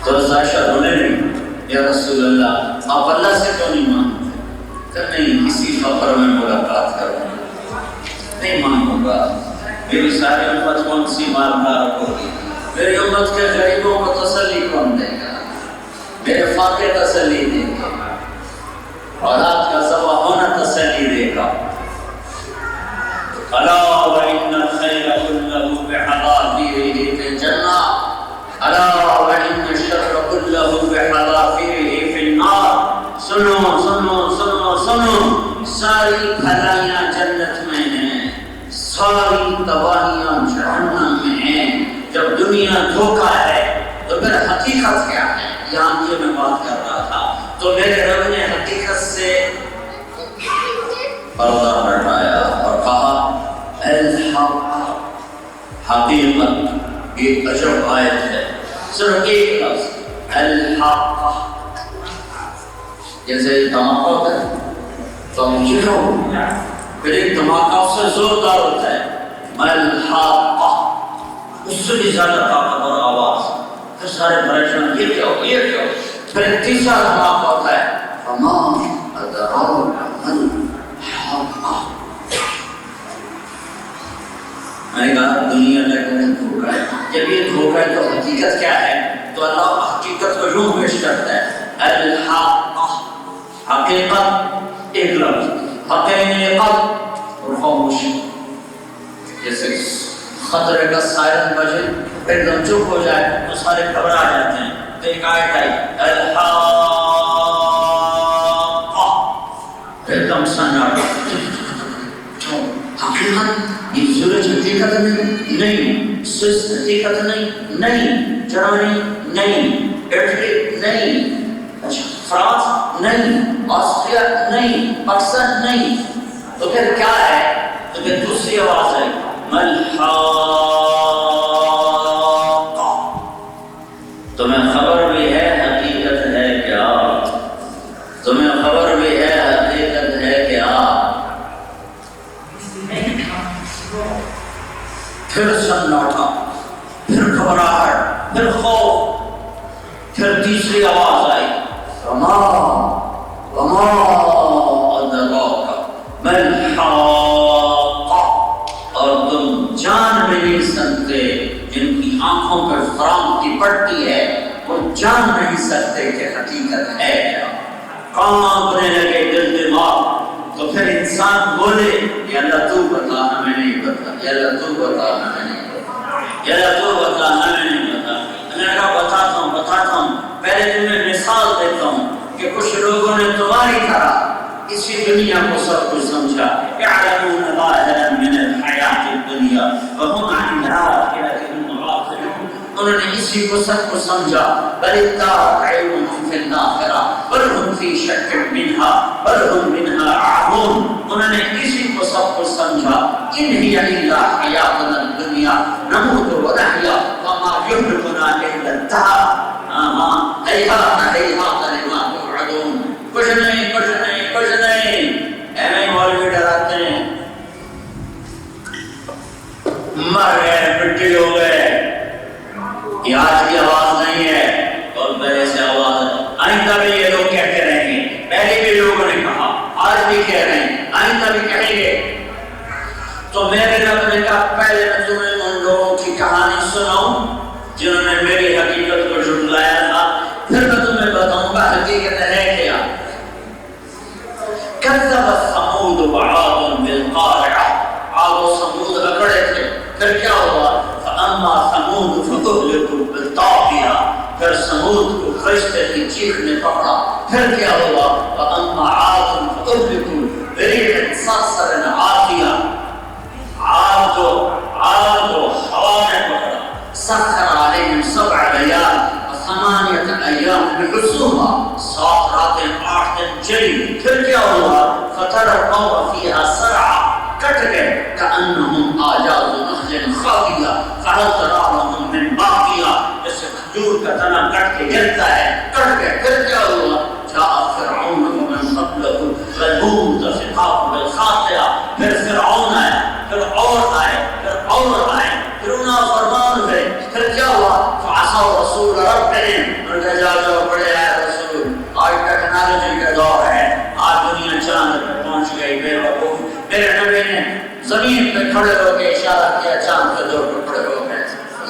تو عائشہ رونے لگی، یا رسول اللہ آپ اللہ سے کیوں نہیں مانتے؟ کہ نہیں، کسی فقر میں ملاقات کروں گا، نہیں مانوں گا. میری ساری امت کون سی مالدار ہوگی؟ میری امت کے غریبوں کو تسلی کون دے گا؟ میرے فاتح تسلی دے گا، اولاد کا ذبح ہونا تسلی دے گا. الا وان الخير كله بحذافيره في الجنه، الا وان الشر كله بحذافيره في النار. سنو سنو سنو سنو، ساری بھلائیاں جنت میں ہیں، ساری تباہیاں جہنم میں ہیں. جب دنیا دھوکہ ہے تو پھر حقیقت کیا ہے؟ یہاں یہ میں بات کر رہا تھا. تو میرے رب نے حقیقت سے پردہ ہٹایا اور کہا الحق، حقیقت. یہ عجب آیت ہے. صرف ایک لفظ الحق. جیسے دھماکہ ہوتا ہے تو ہم پھر ایک دھماکہ اس سے زوردار ہوتا ہے الحق، اس سے بھی زیادہ طاقتور آواز. پھر سارے پریشان یہ کیا ہو یہ کیا ہو. پھر ایک تیسرا دھماکہ ہوتا ہے فما ادراک ما الحق. میں نے کہا دنیا میں دھوکہ ہے. جب یہ دھوکہ ہے تو حقیقت کیا ہے؟ تو اللہ حقیقت کو یوں پیش کرتا ہے الحق. حقیقت ایک لفظ، حقیقت اور خاموشی. جیسے خطرے کا سائرن بجے ایک دم چپ ہو جائے تو سارے گھبرا جاتے ہیں. تو ایک آیت آئی الحق، ایک دم سناٹا. حقیقت یہ سورج حقیقت نہیں، سوئس حقیقت نہیں، جرمنی نہیں، اٹلی نہیں، فرانس نہیں، آسٹریا نہیں، پاکستان نہیں. تو پھر کیا ہے؟ تو پھر دوسری آواز ہے الحق. تمہیں خبر بھی ہے حقیقت ہے کیا؟ تمہیں خبر بھی ہے حقیقت ہے کیا؟ پھر سناٹا، پھر گھبراہٹ، پھر خوف. پھر تیسری آواز آئی وما ادراک ما الحق. اور تم جان بھی نہیں سکتے، جن کی آنکھوں پر فرام کی پٹی ہے وہ جان نہیں سکتے کہ حقیقت ہے کیا. کانپنے لگے دل دماغ. تو پھر انسان بولے یا اللہ تو بتا، ہمیں نہیں پتا. یا اللہ تو بتا، ہمیں نہیں پتا. یا اللہ تو بتا، ہمیں نہیں پتا. میں نے کہا بتاتا ہوں. پہلے تمہیں مثال دیتا ہوں کہ کچھ لوگوں نے تمہاری طرح اسی دنیا کو سب کچھ سمجھا. يعلمون ظاهرا من الحياة الدنيا وهم عن الآخرة هم غافلون. انہوں نے اسی کو سب کچھ سمجھا. بل ادارك علمهم في الآخرة بل هم في شك منها بل هم منها عمون. انہوں نے اسی کو سب کچھ سمجھا. ان هي إلا حياتنا الدنيا نموت ونحيا وما يهلكنا إلا الدهر. ہیہات لما توعدون. کچھ نہیں. ایویں مولوی ڈراتے ہیں مر گئے مٹی ہو گئے. یہ آج کی آواز نہیں ہے، اور پہلے سے آواز ہے. آئندہ بھی یہ لوگ کہتے رہیں گے. پہلے بھی لوگوں نے کہا، آج بھی کہہ رہے ہیں، آئندہ بھی کہیں گے. تو میرے رب نے کہا پہلے میں تمہیں ان لوگوں کی کہانی سناؤں جنہوں نے میری حقیقت کو جھٹلایا تھا. پھر میں تمہیں بتاؤں گا حقیقت ہے کیا. كذبت ثمود وعاد بالقارعة. عاد و ثمود اکڑے تھے. پھر کیا ہوا؟ فاما ثمود فاهلكوا بالطاغية. پھر ثمود کو فرشتے کی چیخ نے پکڑا. پھر کیا ہوا؟ فاما عاد فاهلكوا بريح صرصر عاتية. عاد و ہوا نے پکڑا. سخر عليهم 7 ليال و8 أيام بحسوها. 7 راتیں 8 دن چلی. پھر کیا ہوا؟ فترى القوم فيها سرعا. کٹ گئے كأنهم أعجاز نخل خاوية فهل ترى لهم من باقية. جیسے کھجور کا تنا کٹ کے گرتا ہے. کٹ گئے. پھر کیا ہوا؟ جاء فرعون ومن قبله فالمؤتفقات بالخاطئة. پھر فرعون آئے، پھر اور آئے، پھر اور آئے، پھر نافرمان ہوئے. پھر کیا ہوا؟ فعصوا رسول ربهم. ان کا جاؤ پڑے ہے رسول. آج ٹیکنالوجی کا دور ہے. آج دنیا چاند پہ پہنچ گئی. بے وقوف میرے نبی نے زمین پہ کھڑے ہو کے اشارہ کیا، چاند پہ دور پہ کھڑے ہو گئے.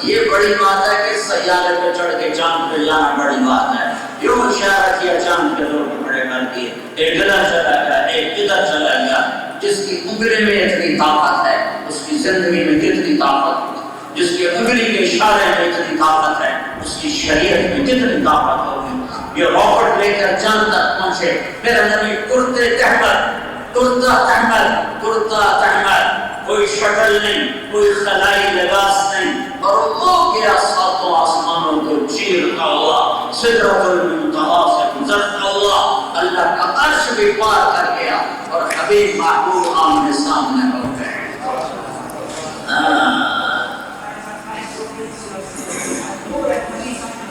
یہ بڑی بات ہے کہ سیارے پہ چڑھ کے چاند پہ جانا بڑی بات ہے. یوں اشارہ کیا، چاند پہ دور پہ کھڑے کر دیے. ایک ادھر چلا گیا، ایک ادھر چلا گیا. جس کی انگلی میں اتنی طاقت ہے اس کی زندگی میں کتنی طاقت ہے. جس کی انگلی کے اشارے میں اتنی طاقت ہے اس کی شریعت میں کتنی طاقت ہوگی. یہ راکٹ لے کر چاند تک پہنچے. میرا نبی کرتے تحمل کوئی شکل نہیں، کوئی خلائی لباس نہیں، اور وہ گیا ساتوں آسمانوں کو چیرتا ہوا، سدرۃ المنتہا سے گزرتا ہوا، اللہ کا عرش بھی پار کر گیا، اور حبیب محبوب آمنے سامنے ہو گئے۔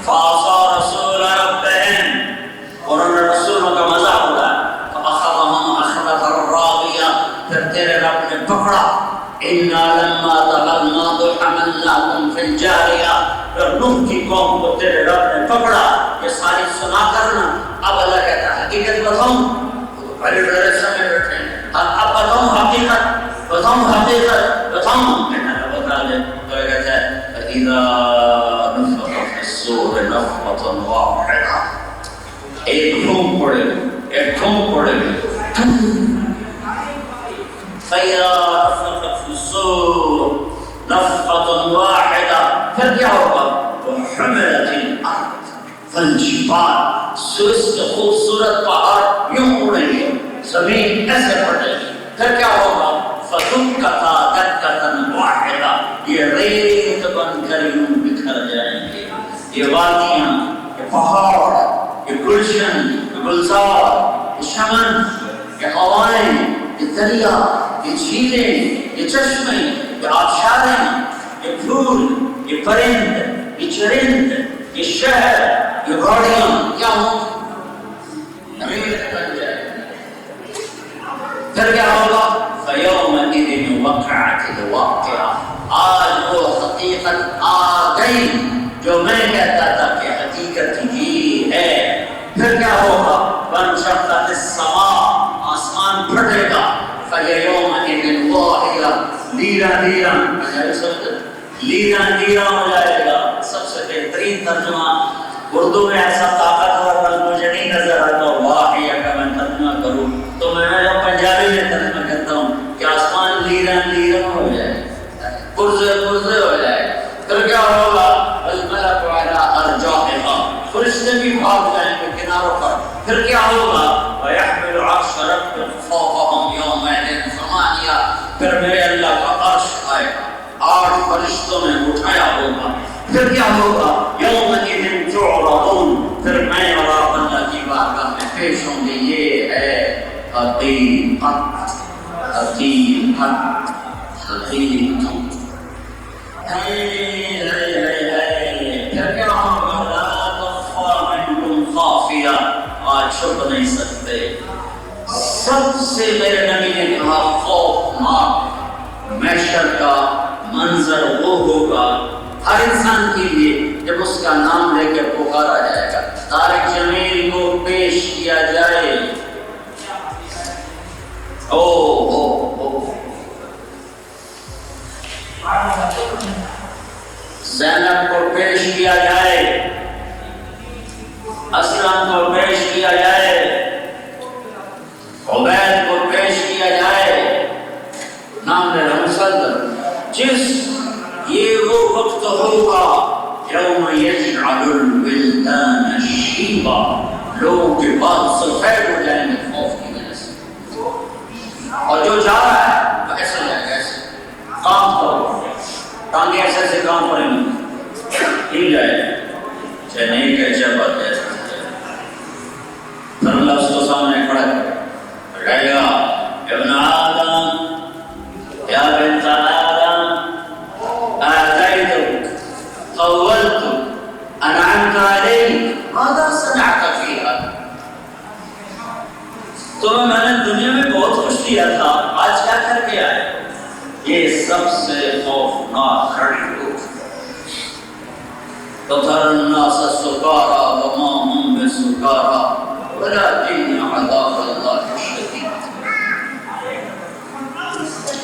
فَعَصَى رَسُولَ رَبِّهِمْ، اور انہوں نے رسولوں کا مذاق اڑایا، فَأَخَذَهُمْ أَخْذَةً رَّابِيَةً، پھر تیرے رب نے پکڑا، إِنَّا لَمَّا طَغَى الْمَاءُ حَمَلْنَاكُمْ فِي الْجَارِيَةِ، پھر نوح کی قوم کو تیرے رب نے پکڑا۔ یہ ساری سنا کرنا، اب اللہ کہتا ہے حقیقت بتاؤں، پہلے ڈائریکشن میں بیٹھے ہیں، اب بتاؤں حقیقت، بتاؤں حقیقت، بتاؤں، کہنا ہے بتا دے، تو یہ کہتا ہے فَإِذَا نُفِخَ فِي الصُّورِ نَفْخَةٌ وَاحِدَةٌ، ایک دھوم پڑے گی، ایک دھوم پڑے گی، فَإِذَا نُفِخَ فِي الصُّورِ نَفْخَةٌ وَاحِدَةٌ، پھر کیا ہوگا؟ وَحُمِلَتِ الْأَرْضُ فَانْشَقَّتْ، سوئس کے خوبصورت پہاڑ یوں اڑیں گے، زمین ایسے پڑے گی، پھر کیا ہوگا؟ فَدُكَّتَا دَكَّةً وَاحِدَةً، یہ ریت بن کر یوں بکھر جائیں گے، یہ وادیاں، یہ پہاڑ، یہ گلشن، یہ گلزار، یہ چمن، یہ ہوائیں، یہ دریا، یہ جھیلیں، یہ چشمے، یہ آبشاریں، یہ پھول، یہ پرند، یہ چرند، یہ شہر، یہ گاڑیاں، کیا ہوں ریت بن جائیں گے۔ پھر کیا ہوگا؟ فَيَوْمَئِذٍ وَقَعَتِ الْوَاقِعَةُ، آج وہ حقیقت آ گئی جو میں کہتا تھا کہ حقیقت یہ ہے۔ پھر کیا ہوگا؟ وَانشَقَّتِ السَّمَاءُ، آسمان پھٹے گا، فَهِيَ يَوْمَئِذٍ وَاهِيَةٌ، لیرا لیرا، لیرا لیرا ہو جائے گا۔ سب سے بہترین ترجمہ اردو میں ایسا طاقتور لفظ مجھے نہیں نظر آتا واقعہ کا میں ترجمہ کروں تو میں جو پنجابی میں ترجمہ کرتا ہوں کہ آسمان لیرن لیرن ہو جائے، پرزے پرزے ہو جائے۔ پھر کیا ہوگا؟ الملک علی ارجائها، فرشتے بھی بھاگ جائیں گے کناروں پر۔ پھر کیا ہوگا؟ وَيَحْمِلُ عَرْشَ رَبِّكَ فَوْقَهُمْ يَوْمَئِذٍ ثَمَانِيَةٌ، پھر میرے اللہ کا عرش آئے گا، 8 فرشتوں نے اٹھایا ہوگا۔ پھر کیا ہوگا؟ یومئذ تعرضون، پھر میں اور آپ اللہ کی بارگاہ میں پیش ہوں گے۔ یہ ہے حقیقت، حقیقت، حقیقت۔ پھر کیا ہوگا؟ لا تخفى منکم خافیہ، آج چھپ نہیں سکتے۔ سب سے میرے نبی نے کہا خوفناک محشر کا منظر وہ ہوگا ہر انسان کے لیے جب اس کا نام لے کے پکارا جائے گا، طارق جمیل کو پیش کیا جائے، زینب کو پیش کیا جائے، اسلم کو پیش کیا جائے، عبید کو پیش کیا جائے، نام لے رہا جس یہ وہ وقت ہوگا یوم یجعل الولدان شیبا، لوگوں کے بعد سفید ہو جائیں گے خوف کی وجہ سے، اور جو جا رہا ہے وہ ایسا جائے گا، ایسے کام کرو، ٹانگیں ایسے ایسے کام کریں گے، ہل جائے گا، چاہے نہیں کہ چاہے بات ہے، پھر اللہ اس کو سامنے کھڑا کہے گا ابن آدم یا بنت آدم آتيتك طولتك أنعمت عليك ماذا صنعت فيها، تمہیں میں نے دنیا میں بہت خوش کیا تھا، آج کیا کر کے آئے؟ یہ سب سے خوفناک کھڑی ہو۔ وترى الناس سكارى وما هم بسكارى ولكن عذاب الله شديد،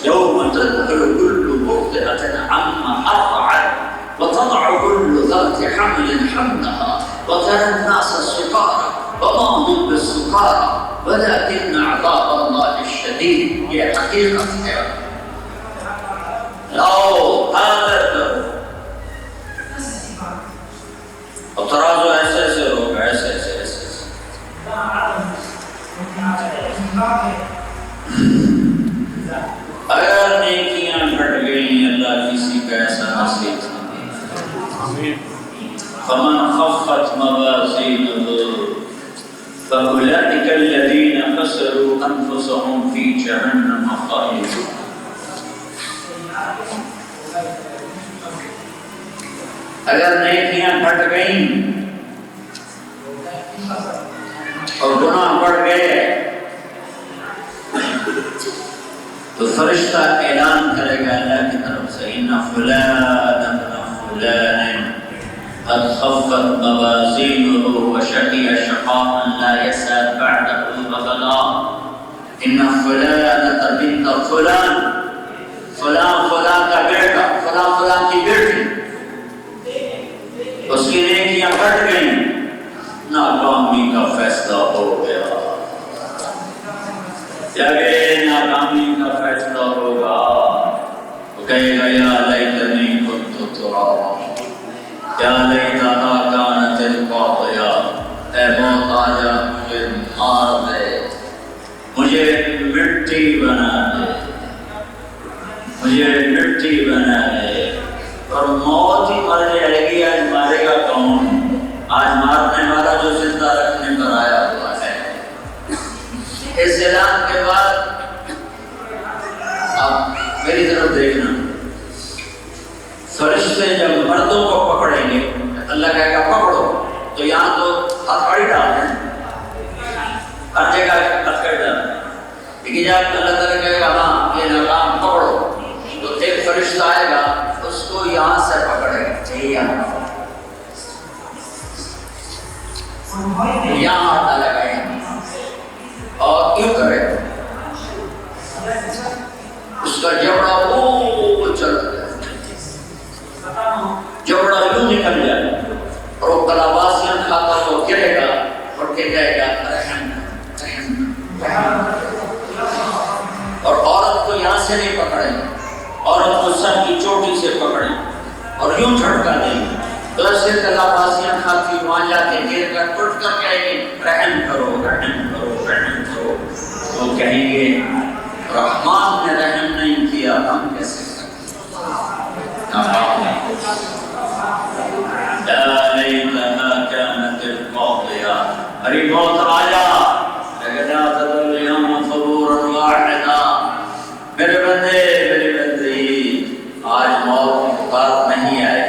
يوم تذهل كل مرضعة عما أرضعت وتضع كل ذات حمل حملها وترى الناس سكارى وما هم بالسكارى ولكن عذاب الله الشديد، یہ حقیقت ہے۔ لاؤ حاضر کرو، اور ترازو ایسے ایسے ہوگا، ایسے ایسے ایسے اگر نیکیاں کا ایسا نصیب فمن خفت موازینہ فأولئک الذین خسروا انفسهم فی جہنم خالدون. اگر نیکیاں گھٹ گئیں اور گناہ بڑھ گئے تو فرشتہ اعلان کرے گا اللہ کی طرف سے ان فلان ابن فلان قد خفت موازینہ وشقی شقاء لا يسعد بعده ابدا. ان فلان بنت فلان فلان فلان کا بیٹا فلان فلان کی بیٹی اس کی نیکیاں گھٹ گئیں ناکامی کا فیصلہ ہو گیا. جب ناکامی کا فیصلہ ہوگا وہ کہے گا یا لیتنی کنت ترابا یا لیتہا کانت القاضیہ. اے موت آجا مجھے مار دے مجھے مٹی بنا دے مجھے مٹی بنا دے. اور موت ہی مر جائے گی. آج مارے گا کون؟ آج مارنے والا جو زندہ رکھنے پر آیا ہوا ہے. اس اعلان کے بعد آپ میری طرف دیکھنا فرشتے جب مردوں کو پکڑیں گے اللہ کہے گا پکڑو تو یہاں تو ہتھکڑی ڈال دیں ہر جگہ ہتھکڑی ڈال دیں. لیکن جب اللہ تعالیٰ کہے گا ہاں یہ ناکام پکڑو تو ایک فرشتہ آئے گا اس کو یہاں سے پکڑے گا یہاں ہاتھ لگائے اور کیوں کرے اس کا جبڑا وہ چل جائے جبڑا یوں نکل جائے اور وہ کلاباسیاں کھاتا وہ گرے گا اور کہے گا رحم رحم رحم. اور عورت کو یہاں سے نہیں پکڑے عورت کو سر کی چوٹی سے پکڑے اور یوں جھٹکا دیں تو ایسے کلاباسیاں کھاتی وہاں جا کے گر کر اٹھ کر کہیں گے رحم کرو رحم کرو رحم کرو. وہ کہیں گے رحمان نے رحم نہیں کیا ہم کیسے کریں. یا لیتہا کانت القاضیہ. ارے موت آیا لیکن لا تذر اليوم ثبورا واحدا. میرے بندے میری بندی آج موت کی پکار نہیں آئے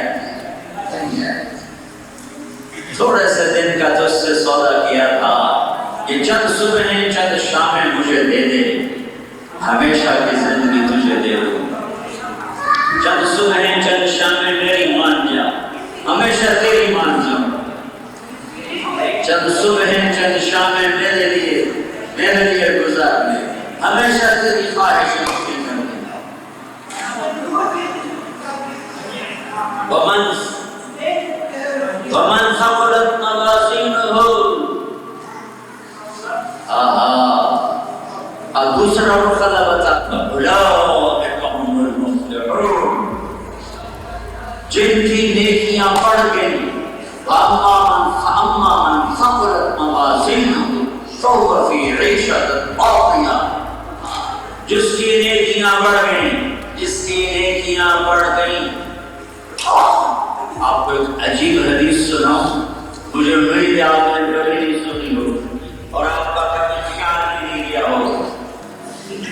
تھوڑے سے دن کا تجھ سے سودا کیا تھا یہ چند صبحیں چند شامیں مجھے دے دے ہمیشہ کی زندگی تجھے دے دوں. چند صبحیں چند شامیں میری مان جا ہمیشہ تیری مان جاؤں. چند صبحیں چند شامیں میرے لیے گزار لے ہمیشہ تیری خواہش پوری کر دے. ومن ثقلت موازینہ اب دوسرا مرحلہ بتاتا اولئک هم المفلحون. جن کی نیکیاں بڑھ گئی فاما من ثقلت موازینہ فهو فی عیشۃ راضیہ. جس کی نیکیاں بڑھ گئیں جس کی نیکیاں بڑھ گئیں. آپ کو ایک عجیب حدیث سناؤں مجھے امید ہے آپ نے کبھی نہیں سنی ہو اور آپ کا کبھی خیال نہیں کیا ہو.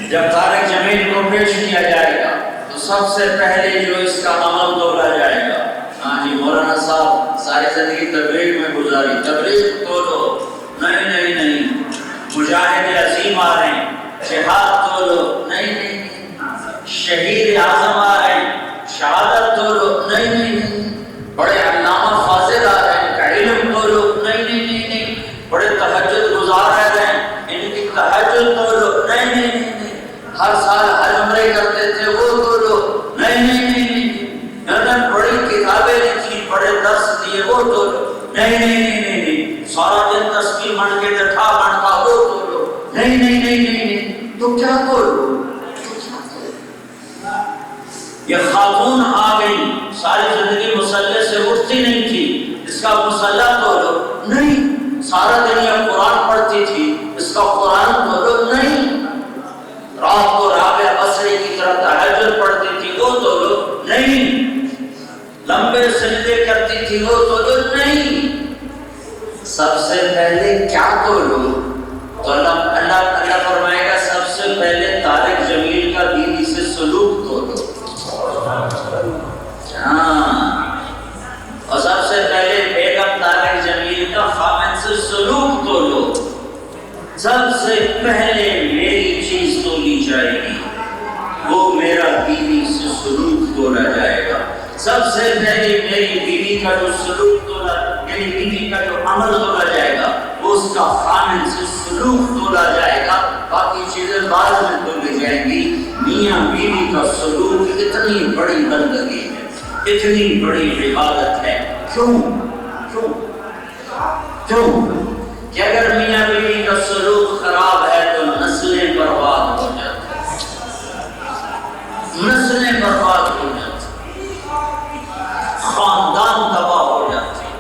جب طارق جمیل کو پیش کیا جائے گا تو سب سے پہلے جو اس کا عمل تولا جائے گا. ہاں جی مولانا صاحب ساری زندگی تبلیغ میں گزاری تبلیغ تولو نہیں نہیں نہیں. مجاہد عظیم آ رہے ہیں جہاد تولو نہیں نہیں. شہید اعظم آ رہے ہیں شہادت تولو نہیں نہیں. بڑے علامہ فاضل آ رہے ہیں کا علم تولو نہیں نہیں نہیں نہیں. بڑے تہجد گزار رہ رہے ہیں ان کی تہجد تولو نہیں نہیں نہیں. ہر سال حج عمرے کرتے تھے وہ تولو نہیں نہیں نہیں نہیں. بڑی کتابیں لکھی بڑے درس دیے وہ تولو نہیں نہیں نہیں نہیں. سارا دن تسبیح بن کے جٹھا بنتا وہ تولو نہیں نہیں نہیں نہیں. تو کیا تولو؟ یہ خاتون آ گئی ساری زندگی مسلح سے اٹھتی نہیں تھی اس کا مسلح تولو نہیں. سارا دن یہ قرآن پڑھتی تھی اس کا قرآن تولو نہیں. رات کو رابعہ بصری کی طرح تہجد پڑھتی تھی وہ تولو نہیں. لمبے سجدے کرتی تھی وہ تو نہیں. سب سے پہلے کیا تولو؟ تو اللہ فرمائے گا سب سے پہلے طارق جمیل کا بیوی سے سلوک تولو. اور سب سے پہلے بیگم طارق جمیل کا خامن سے سلوک تولو. سب سے پہلے میری چیز تولی جائے گی، وہ میرا بیوی سے سلوک تولا جائے گا. سب سے پہلے میری بیوی کا جو سلوک تولا، میری بیوی کا جو عمل تولا جائے گا وہ اس کا خامن سے سلوک تولا جائے گا. باقی چیزیں بعد میں تولی جائیں گی. میاں بیوی کا سلوک اتنی بڑی بندگی ہے، اتنی بڑی عبادت ہے. کیوں کیوں کیوں کہ اگر میاں بیوی کا سلوک خراب ہے تو نسلیں برباد ہو جاتی ہیں، نسلیں برباد ہو جاتی ہیں، خاندان تباہ ہو جاتے ہیں.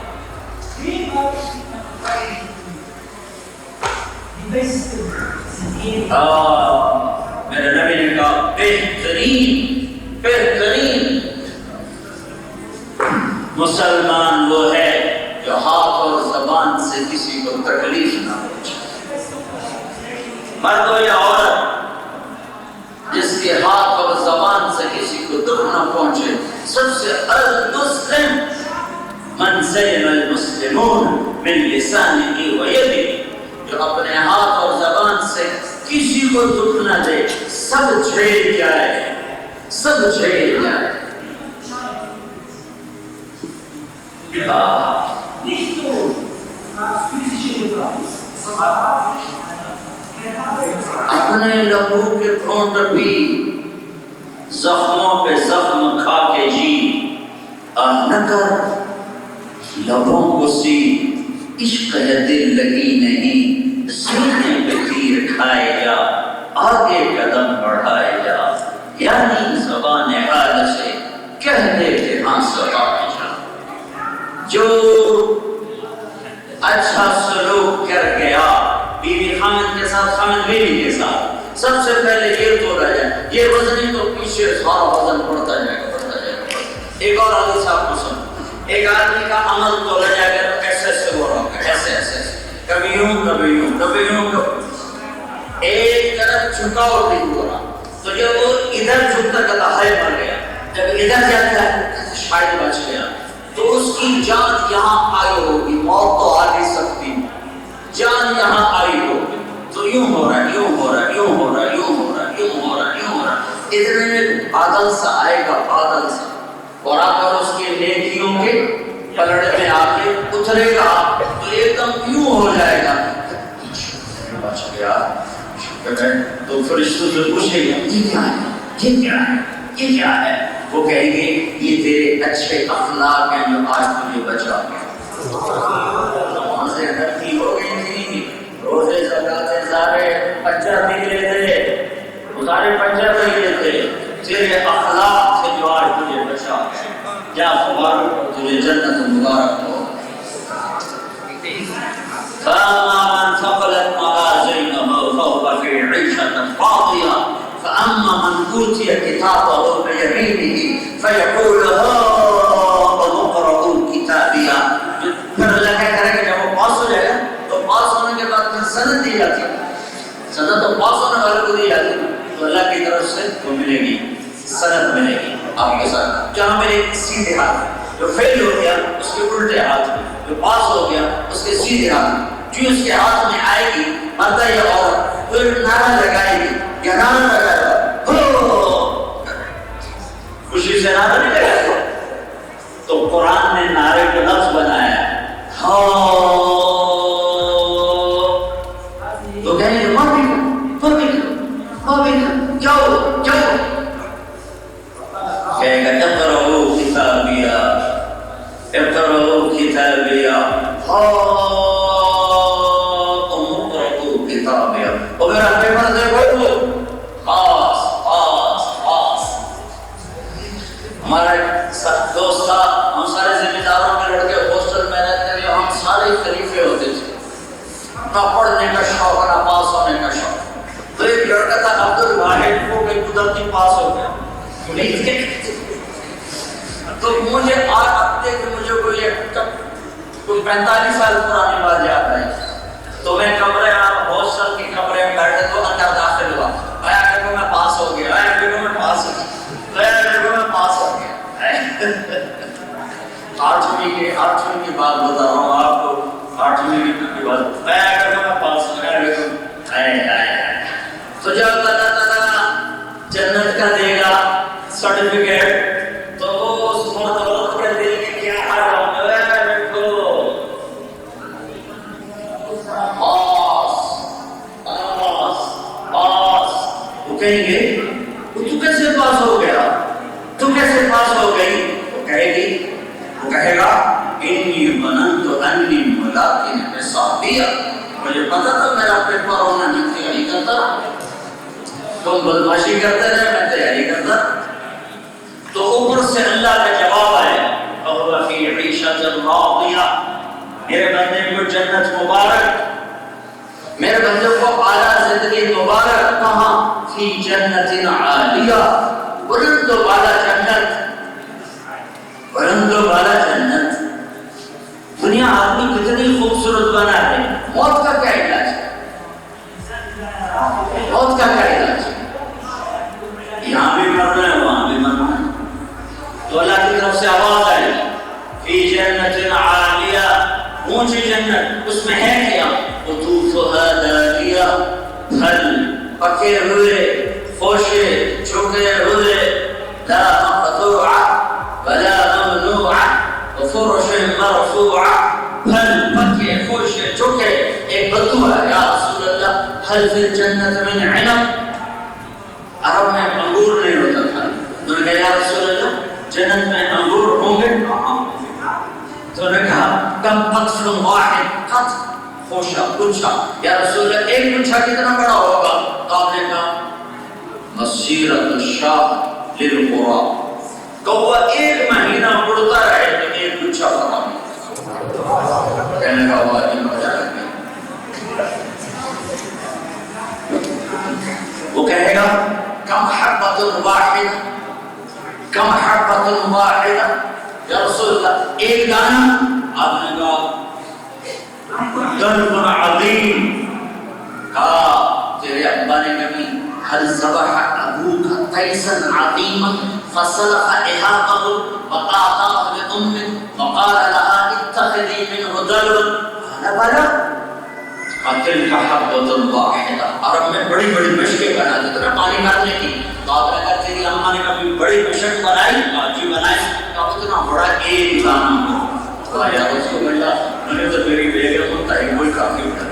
میرے نبی نے کہا بہترین مسلمان وہ ہے جو ہاتھ اور زبان سے کسی کو تکلیف نہ پہنچے. مرد ہو یا عورت، جس کے ہاتھ اور زبان سے کسی کو دکھ نہ پہنچے. سب سے المسلم من سلم المسلمون من لسانه ويده، جو اپنے ہاتھ اور زبان سے کسی کو دکھ نہ دے. سب جھیل جائے، سب جھیل جائے. اپنے لبوں کے ٹھونٹ بھی زخموں پہ زخم کھا کے جی. نہ کر لبوں کو سی، عشق ہے دل لگی نہیں. سینے پہ تیر کھائے جا، آگے قدم بڑھائے جا. یعنی زبان حال سے کہہ دے کہ ہاں سبا جا. جو اچھا سلوک کر گیا بیوی خامن کے ساتھ، خامن بیوی کے ساتھ، سب سے پہلے یہ تولا جائے. یہ وزنی تو پیچھے سارا وزن بڑھتا جائے گا، بڑھتا جائے گا. ایک اور حدیث آپ کو سن. ایک آدمی کا عمل تولا جائے گا تو ایسے ایسے ہو رہا ہوگا، ایسے ایسے، کبھی یوں کبھی یوں کبھی یوں. ایک طرف جھکاؤ نہیں ہو رہا تو جب وہ ادھر جھکتا کہتا ہے مر گیا، جب ادھر جاتا ہے شاید بچ گیا. تو اس کی جان یہاں آئی ہوگی، موت تو آ نہیں سکتی، جان یہاں آئی ہوگی. تو یوں ہو رہا ہے، یوں ہو رہا ہے، یوں ہو رہا ہے، یوں ہو رہا ہے، یوں ہو رہا ہے، یوں ہو رہا ہے. اتنے میں بادل سا آئے گا، بادل سا، اور آ کر اس کے نیکیوں کے پلڑے میں آ کے اترے گا تو ایک دم یوں ہو جائے گا. بچ گیا. تو فرشتوں سے پوچھے گا یہ کیا ہے، یہ کیا ہے، یہ کیا ہے. وہ کہیں گے یہ تیرے اچھے اخلاق ہیں جو آج تجھے بچا گیا. وہاں سے غلطی ہو گئی تھی، روزے زکاتیں سارے پنجر نکلے تھے، وہ سارے پنجر نکلے تھے. تیرے اخلاق سے جو آج تجھے بچا گیا، کیا مبارک ہو، تجھے جنت مبارک ہو. فَأَمَّا مَنْ ثَقُلَتْ مَوَازِينُهُ فَهُوَ فِي عِيشَةٍ رَاضِيَةٍ فأما من أوتي كتابه بيمينه فيقول هاؤم اقرءوا كتابيه. پھر اللہ کیا کرے گا جب وہ پاس ہو جائے گا تو پاس ہونے کے بعد پھر سند دی جاتی ہے. سند تو پاس ہونے والے کو دی جاتی ہے تو اللہ کی طرف سے وہ ملے گی، سند ملے گی آپ کے ساتھ. جہاں میرے سیدھے ہاتھ، جو فیل ہو گیا اس کے الٹے ہاتھ میں، جو پاس ہو گیا اس کے سیدھے ہاتھ میں، جو اس کے ہاتھ میں آئے گی مرد یا عورت، پھر نعرہ لگائے گی. یہ نعرہ لگائے گا خوشی سے نعرہ نہیں لگائے گا. تو قرآن نے نعرے کو لفظ بنایا تو کہیں گے جاؤ جاؤ، کہے گا اقرؤوا کتابیہ، اقرؤوا کتابیہ، اقرؤوا کتابیہ. اور میرا پیپر دیکھو پاس پاس پاس. ہمارا دوست تھا، ہم سارے ذمہ داروں کے لڑکے ہاسٹل میں رہتے ہوئے ہم سارے خلیفے ہوتے تھے، نہ پڑھنے کا شوق نہ پاس ہونے کا شوق. تو ایک لڑکا تھا عبد الواحد، وہ کوئی قدرتی پاس ہو گیا. تو مجھے آج ہفتے کہ مجھے کوئی 45 سال پرانی بات یاد آئی. تو میں کمرے ہاسٹل کی کمرے میں بیٹھے تو اندر داخل ہوا. میں پاس ہو گیا, میں پاس ہو گیا. 8ویں کی بات بتا رہا ہوں آپ کو, 8ویں کی بات. میں پاس ہو گیا. تو جب اللہ تعالیٰ جنت کا دے گا سرٹیفکیٹ تو اس مرتبہ کے دل میں کیا حال ہوگا؟ کہیں گے تو کیسے پاس ہو گیا, تو کیسے پاس ہو گئی؟ وہ کہے گی, وہ کہے گا انی ظننت انی ملاق حسابیہ, مجھے پتا تھا میرا پیپر ہونا, میں تیاری کرتا رہا. تم بدماشی کرتے رہے, میں تیاری کرتا. تو اوپر سے اللہ کا جواب ہے فَهُوَ فِي عِيشَةٍ رَاضِيَةٍ, میرے بندے کو جنت مبارک, میرے بندے کو اعلیٰ زندگی مبارک. کہاں؟ فی جنت عالیہ, بلند و بالا جنت, بلند و بالا جنت. دنیا آدمی کتنی خوبصورت بنا ہے, موت کا کیا علاج ہے؟ موت کا کیا علاج ہے؟ یہاں بھی مرنا ہے, وہاں بھی مرنا ہے. تو اللہ کی طرف سے آواز آئی فی جنت عالیہ, اونچی جنت, اس میں ہے کیا؟ قطوفها دانیہ, پھل پکے ہوئے, خوشے چھوٹے ہوئے, لا مقطوعہ ولا ممنوعہ وفرش مرفوعہ, پھل پکے خوشے چھوٹے. ایک بدو ہے, یا رسول اللہ هل فی الجنت من عنب, عرب میں انگور نہیں ہوتا تھا. انہوں نے کہا یا رسول اللہ جنت میں انگور ہوں گے؟ تو انہوں نے کہا کم قطف واحد, قطف خوشا گچھا, یا رسول اللہ ایک گچھا کتنا بڑا ہوگا؟ تو آپ نے کہا مسیرۃ الشاہ للقرى, کوا ایک مہینہ اڑتا رہے تو ایک گچھا فراہم. کہنے کا واجب ہو جائے گا. وہ کہے گا کم حبۃ واحدہ, کم حبۃ واحدہ, یا رسول اللہ ایک دانہ. آپ نے کہا ذنب عظیم, کہا تیرے ابا نے کبھی هل ذبح ابوك قيسا عظيما فسلخ إهاقه وأعطاه لأمه وقال لها اتخذي منه دلوا, قال بلى. تلك حبة واحدة, عرب میں بڑی بڑی مشقیں بناتے تھے پانی بھرنے کی. تو آپ نے کہا تیری اماں نے کبھی بڑی مشق بنائی, جی بنائی, کہا اتنا بڑا ایک دانہ ہو. یا رسول اللہ میں نے تو میری بیگم ہوتا ہے کوئی کافی ہوتا.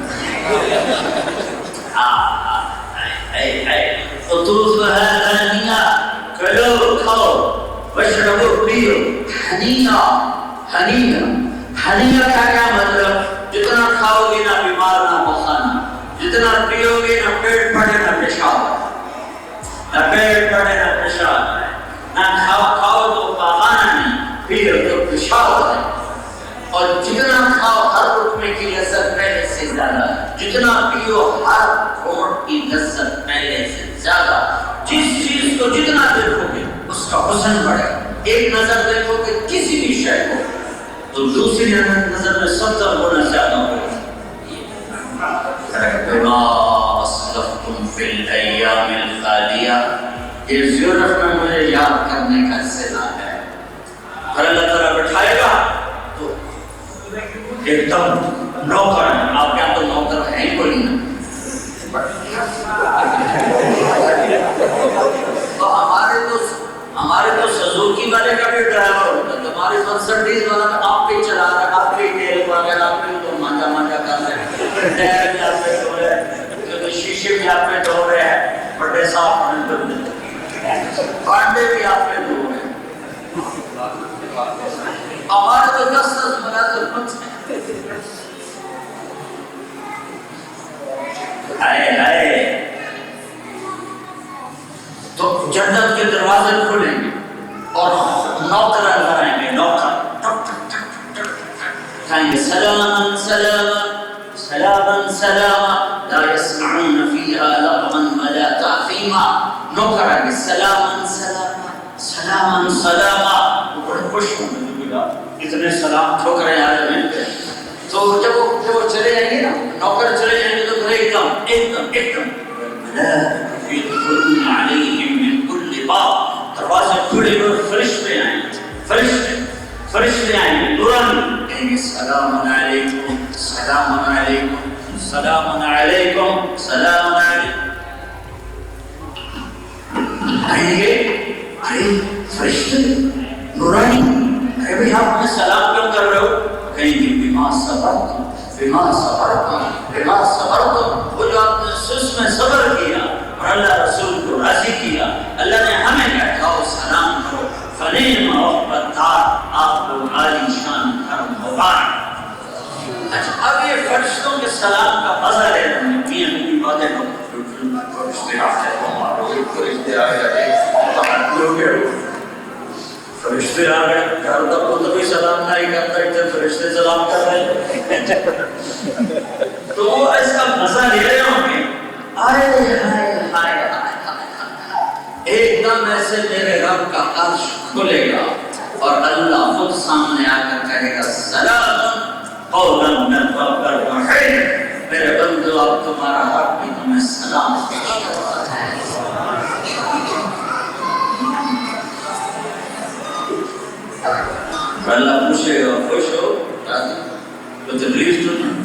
قطوفها دانیہ, کلو کھاؤ, واشربو پیو, حنیہ حنیہ. حنیہ کا کیا مطلب؟ جتنا کھاؤ گے نہ بیمار نہ بخانا, جتنا پیو گے نہ پیٹ پڑے نہ پیشاب, نہ پیٹ پڑے نہ پیشاب, نہ کھاؤ تو پاخانہ نہیں, پیو تو پیشاب ہے. اور جتنا کھاؤ ہر رکنے کی لذت پہلے سے زیادہ, جتنا پیو ہر گھونٹ کی لذت پہلے سے زیادہ. جس چیز کو جتنا دیکھو گے اس کا حسن بڑھے. ایک نظر دیکھو گے کسی بھی شے کو تو دوسری نظر میں 70 گنا زیادہ ہوگا. بما اسلفتم فی الایام الخالیہ, یہ یورپ میں مجھے یاد کرنے کا صلہ ہے. اور اللہ تعالیٰ بٹھائے گا تو ایک دم نوکر ہے. آپ کیا تو نوکر ہے ہی کوئی نہیں. تو ہمارے تو سزوکی والے کا بھی ڈرائیور ہوتا ہے, ہمارے مرسڈیز والا کا آپ بھی چلا رہا ہے, آپ بھی تیل وغیرہ آپ بھی تو مانجا کر رہے ہیں, ٹائر بھی آپ پہ دھو رہے ہیں, شیشے بھی آپ پہ دھو رہے ہیں, بڑے صاف پانڈے بھی آپ پہ دھو رہے ہیں. ہمارے تو 10 مناظر کچھ ہے. تو جنت کے دروازے کھلیں گے اور نوکر اندر آئیں گے. نوکر کہیں گے سلاما سلاما سلاما سلاما لا يسمعون فيها لغوا ولا تأثيما. نوکر آئیں گے سلاما سلاما سلاما سلاما, بڑے خوش ہوں گے اتنے سلام ٹھوکریں آ رہے ہیں. تو جب وہ چلے جائیں گے نا, نوکر چلے جائیں گے تو پھر ایک دم يدخلون عليهم من كل باب, دروازے کھلے ہوئے فرشتے آئیں گے, فرشتے آئیں گے نورانی کہیں گے سلام علیکم سلام علیکم سلام علیکم سلام علیکم. آئیں گے ارے فرشتے نورانی, ارے بھائی آپ ہمیں سلام کیوں کر رہے ہو؟ کہیں گے بما صبرتم بما صبرتم بما صبرتم, وہ جو آپ نے سس میں صبر کیا اور اللہ رسول کو راضی کیا, اللہ نے ہمیں کہا کھاؤ سلام کرو, فنعم عقبالدار, آپ کو عالی شان کرم مبارک. اچھا اب یہ فرشتوں کے سلام کا مزہ لے رہے ہیں, میاں کی باتیں فرشتے آ گئے فرشتے آ گئے, گھر تک تو کوئی سلام نہیں کرتا, اتنے فرشتے سلام کر رہے ہیں. تو وہ اس کا مزہ لے رہے ہوں گے. آئے ہائے ہائے ایک دم ایسے میرے رب کا عرش کھلے گا اور اللہ خود سامنے آ کر کہے گا سلام قولا من رب الرحیم, میرے بندو اب تمہارا رب بھی تمہیں سلام کرتا ہے. اللہ پوچھے گا خوش ہو تو تکلیف تو نہیں,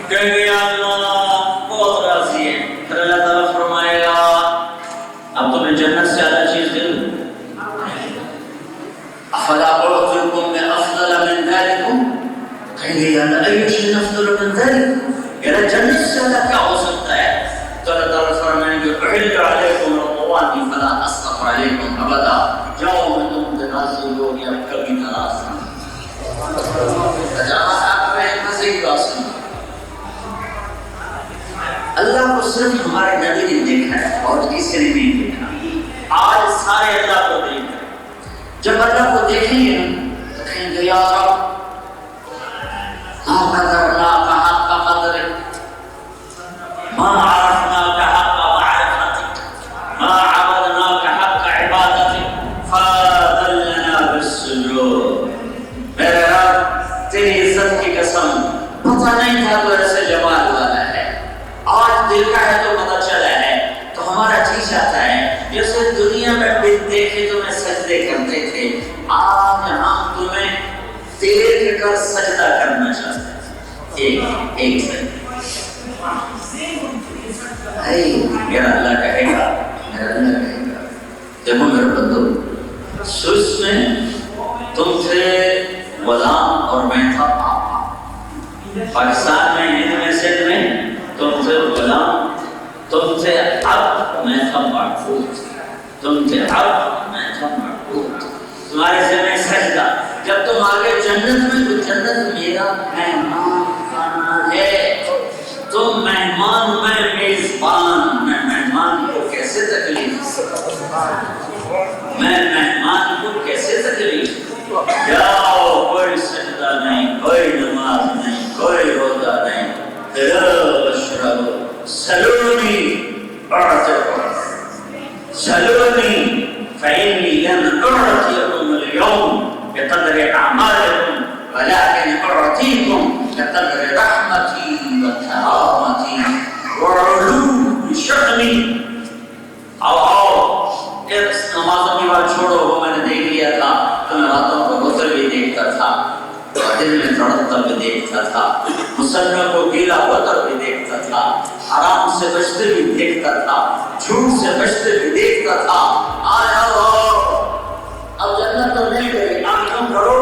کہیں گے اللہ بہت راضی ہے. پھر اللہ تعالیٰ فرمائے گا اب تمہیں جنت سے زیادہ چیز دے دوں, افلا اعطیکم میں افضل من ذلکم, کہیں گے یا اللہ ای شیء افضل من ذلک, یعنی جنت سے زیادہ کیا ہو سکتا ہے؟ تو اللہ تعالیٰ فرمائیں گے احل علیکم رضوانی فلا اسخط علیکم ابدا, جاؤ میں تم سے نازل ہو گیا کبھی ناراض نہیں. آپ میں ایک مزے کی بات سنو, اللہ کو صرف ہمارے نبی نے دیکھا ہے اور کسی نے نہیں دیکھا. آج سارے اللہ کو دیکھ رہے, جب اللہ کو دیکھیں گے تو کہیں گے یا رب ما قدرناک حق قدرک ما عرفناک حق معرفتک ما عبدناک حق عبادتک فاذلنا بالسجود. میرے رب تیری عزت کی قسم پتہ نہیں تھا تو ایسے جمال والا ہے, آج دیکھا ہے تو پتہ چلا ہے. تو ہمارا جی چاہتا ہے جیسے دنیا میں بن دیکھے تو میں سجدے کرتے تھے, آج ہم تمہیں دیکھ کر سجدہ کرنا چاہتے ہیں. ایک سجدہ میرا اللہ کہے گا, میرا اللہ کہے گا دیکھو میرے بندو, سوئس میں تم تھے غلام اور میں تھا پاپا, پاکستان میں ہند میں سندھ میں تم تھے غلام, تم تھے عبد میں تھا معبود, تم تھے عبد میں تھا معبود. تمہارے ذمہ سجدہ, جب تم آگے جنت میں تو جنت میرا مہمان خانہ ہے, تم مہمان میں میزبان, میں مہمان کو کیسے تکلیف, میں مہمان کو کیسے تکلیف. جاؤ کوئی سجدہ نہیں, کوئی نماز نہیں, کوئی روزہ نہیں, سلونی سلونی فإني لن أعطيكم اليوم بقدر أعمالكم ولكن أعطيكم بقدر رحمتي وكرامتي وعلو شأني. آؤ اس نمازوں کی بات چھوڑو, وہ میں نے دیکھ لیا تھا, تو میں راتوں کو غسل بھی دیکھتا تھا, دل میں تڑپتا بھی دیکھتا تھا, مسلمانوں کو گیلا ہوتا بھی دیکھتا تھا, حرام سے بچتے بھی دیکھتا تھا, جھوٹ سے بچتے بھی دیکھتا تھا. آیا اب جنت تو مل گئی, اب تم کرو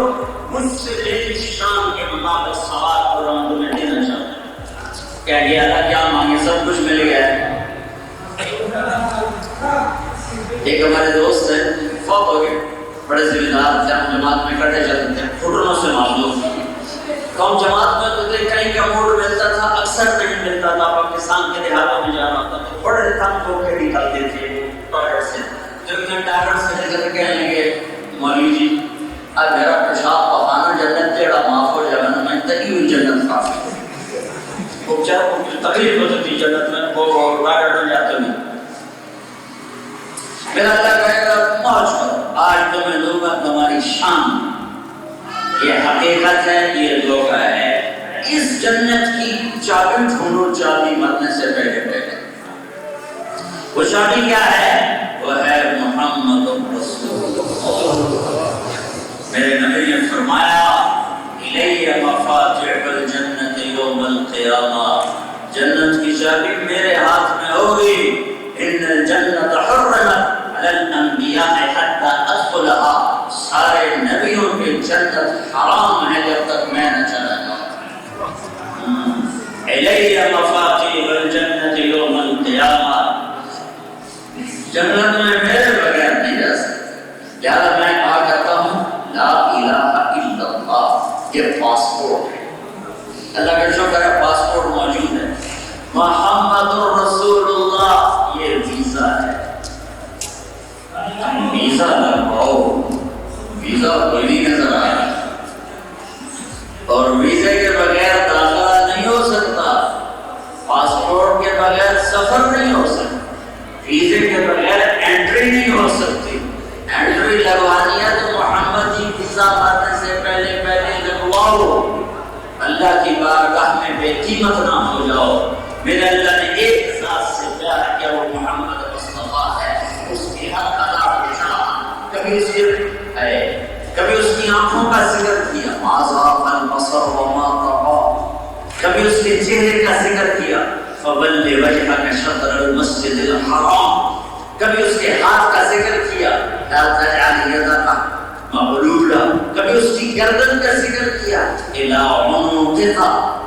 مجھ سے میری شان کے مطابق سوال قرآن تمہیں دینا چاہتا ہوں. کہہ گیا اللہ کیا مانگے, سب کچھ مل گیا ہے. ایک ہمارے دوست ہیں فوت ہو گئے, بڑے ذمہ دار تھے, ہم جماعت میں کٹے جاتے تھے, گھٹنوں سے معلوم. تو ہم جماعت میں تو کہیں کا موڈ ملتا تھا, اکثر نہیں ملتا تھا. پاکستان کے دیہاتوں میں جانا ہوتا تو بڑے تنگ ہو کے نکلتے تھے ٹوائلٹ سے. جب میں ڈاکٹر سے نکل کے کہنے لگے مولوی جی اب میرا پیشاب پخانا جنت تیڑا معاف ہو جائے نا, میں تکی ہوئی جنت کافی ہے. وہ تکلیف ہوتی تھی جنت میں, وہ ٹوائلٹ میں جاتے نہیں. میرا اللہ کہے گا موج کرو, آج تمہیں دوں گا تمہاری شان. یہ حقیقت ہے, یہ دھوکہ ہے. اس جنت کی چابی ڈھونڈو, چابی مرنے سے پہلے پہلے. وہ چابی کیا ہے؟ وہ ہے محمد رسول اللہ. میرے نبی نے فرمایا الیہ مفاتیح الجنت یوم القیامہ, جنت کی چابی میرے ہاتھ میں ہوگی. ان الجنت حرمت علی الانبیاء حتی ادخلها, سارے نبیوں کے جنت حرام ہے جب تک میں نہ چلا جاؤں. الیہ مفاتیح الجنت یوم القیامہ, جنت میں میرے بغیر نہیں جا سکتے. لہٰذا میں کہا کرتا ہوں لا الہ الا اللہ, یہ پاسپورٹ ہے. اللہ کا شکر ہے پاسپورٹ موجود ہے. محمد رسول اللہ یہ ویزا ہے. ویزا لگواؤ, ویزا کوئی نہیں نظر آ رہا, اور ویزے کے بغیر داخلہ نہیں ہو سکتا, پاسپورٹ کے بغیر سفر نہیں ہو سکتا, ویزے کے بغیر انٹری نہیں ہو سکتی. انٹری لگوانی ہے تو محمد جی ویزا آنے سے پہلے پہلے لگواؤ. اللہ کی بارگاہ میں بے قیمت نہ ہو جاؤ. میرے اللہ نے ایک ذات سے پیار کیا, وہ محمد مصطفیٰ ہے. اس کی حق ادا کرنا, کبھی اس کی آنکھوں کا ذکر کیا, ما ذاق البصر وما طغى, کبھی اس کے چہرے کا ذکر کیا, فَوَلِّ وَجْهَكَ شَطْرَ الْمَسْجِدِ الْحَرَامِ, کبھی اس کے ہاتھ کا ذکر کیا, لَا تَجْعَلْ يَدَكَ مغلولہ, کبھی اس کی گردن کا ذکر کیا, إِلَىٰ عُنُوقِكَ,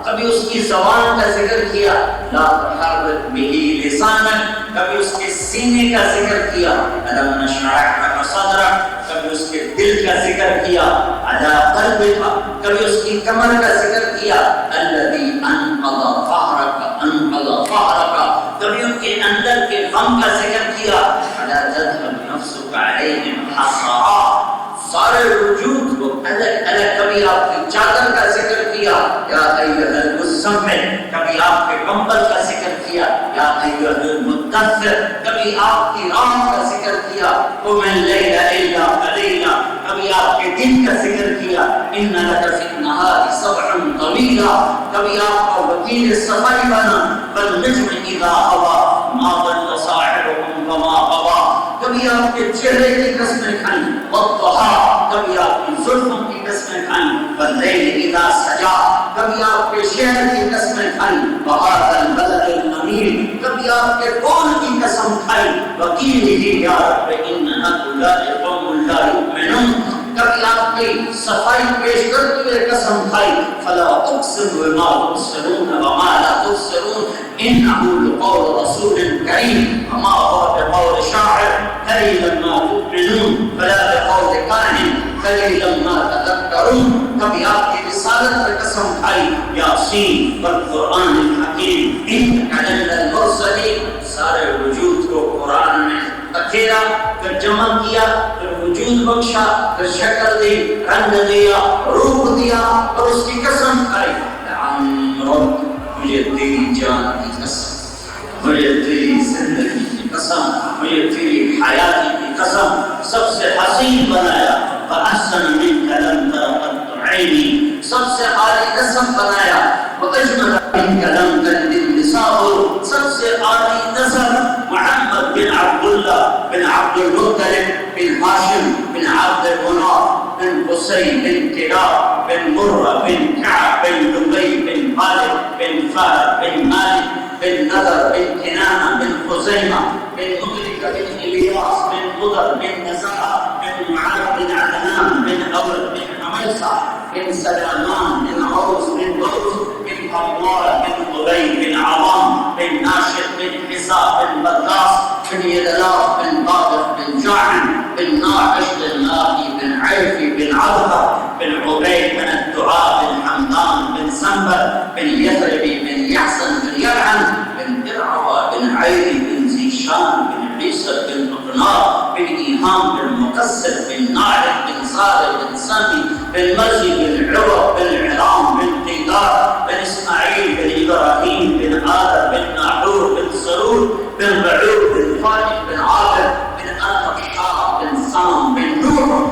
کبھی اس کی زبان کا ذکر کیا, لَا تُحَرِّكْ بِهِ لِسَانَكَ, کبھی اس کے سینے کا ذکر کیا, أَلَمْ نَشْرَحْ لَكَ صَدْرَكَ, کبھی اس کے دل کا ذکر کیا, عَلَىٰ قَلْبِكَ, کبھی اس کی کمر کا ذکر کیا, الَّذِي أَنْقَضَ ظَهْرَكَ أَنْقَضَ ظَهْرَكَ, کبھی ان کے اندر کے غم کا ذکر کیا, عَلَىٰ تَذْهَبْ نَفْسُكَ عَلَيْهِمْ حَسْرَةً, سارے وجود کو الگ الگ. کبھی آپ کی چادر کا ذکر کیا, یا ایھا المزمل, کبھی آپ کے کمبل کا ذکر کیا, یا ایھا المدثر, کبھی آپ کی رات کا ذکر کیا, قم اللیل الا قلیلا, کبھی آپ کے دن کا ذکر کیا, ان لک فی النہار سبحا طویلا, کبھی آپ کا وکیل صفائی بنا, والنجم اذا هوی ما ضل صاحبکم وما غوی, کبھی آپ کے چہرے کی قسمیں کھائیں, والضحیٰ, کبھی آپ کی زلفوں کی قسمیں کھائیں, واللیل اذا سجا, کبھی آپ کے شہر کی قسمیں کھائیں, وہذا البلد الامین, کبھی آپ کے قول کی قسم کھائیں, وقیلہ یا رب انک لقوم لا یؤمنون, کبھی آپ کی صفائی پیش کرتے ہوئے قسم کھائی, فلا اقسم بما تبصرون وما لا تبصرون انه لقول رسول کریم وما هو بقول شاعر قلیلا ما تؤمنون ولا بقول کاہن قلیلا ما تذکرون. کبھی آپ کی رسالت پر قسم کھائی, یاسین والقرآن الحکیم انک لمن المرسلین, سارے وجود کو قرآن میں اکیلا, پھر جمع کیا, پھر وجود بخشا, پھر شکل دی, رنگ دیا, روح دیا, اور اس کی قسم کھائی, عمرک, مجھے تیری جان کی قسم, مجھے تیری زندگی کی قسم, مجھے تیری حیاتی کی قسم, سب سے حسین بنایا, فَأَحْسَنَ مِنْكَ لَمْ تَرَ قَطُّ عَيْنِي, سب سے عالی قسم بنایا, وَأَجْمَلَ مِنْكَ لَمْ تَلِدِ النِّسَاءُ, سب سے عالی نسل محمد بن عبداللہ بن عبد المطلب بن ہاشم بن عبد مناف بن قصي بن كلاب بن مرة بن كعب بن لبي بن غالب بن فهد بن مالك بن نذر بن كنانة بن خزيمة بن مدركة بن إلياس بن مضر بن نزار بن معاذ بن عدنان بن أول بن عميصة بن سلمان بن عوز بن بوز بن قمار بن قبي بن عظام بن ناشد بن حساب بن بدراس بن يدلاف بن باطر بن جعن بن ناقش بن ناقي بن عيفي بن عبقر بن عبيد بن الدعاء بن حمدان بن سنبل بن يثربي بن يحسن بن يرعن بن درعوى بن عيري بن زيشان بن عيسى بن مقنار بن إيهام بن مقصر بن ناعد بن صالح بن سامي بن مرزي بن عروة بن عرام بن قيدار بن إسماعيل بن إبراهيم بن آدم بن ناحور بن سرور بن بعور بن فالح بن عابد بن أرقشاب بن سام بن نوح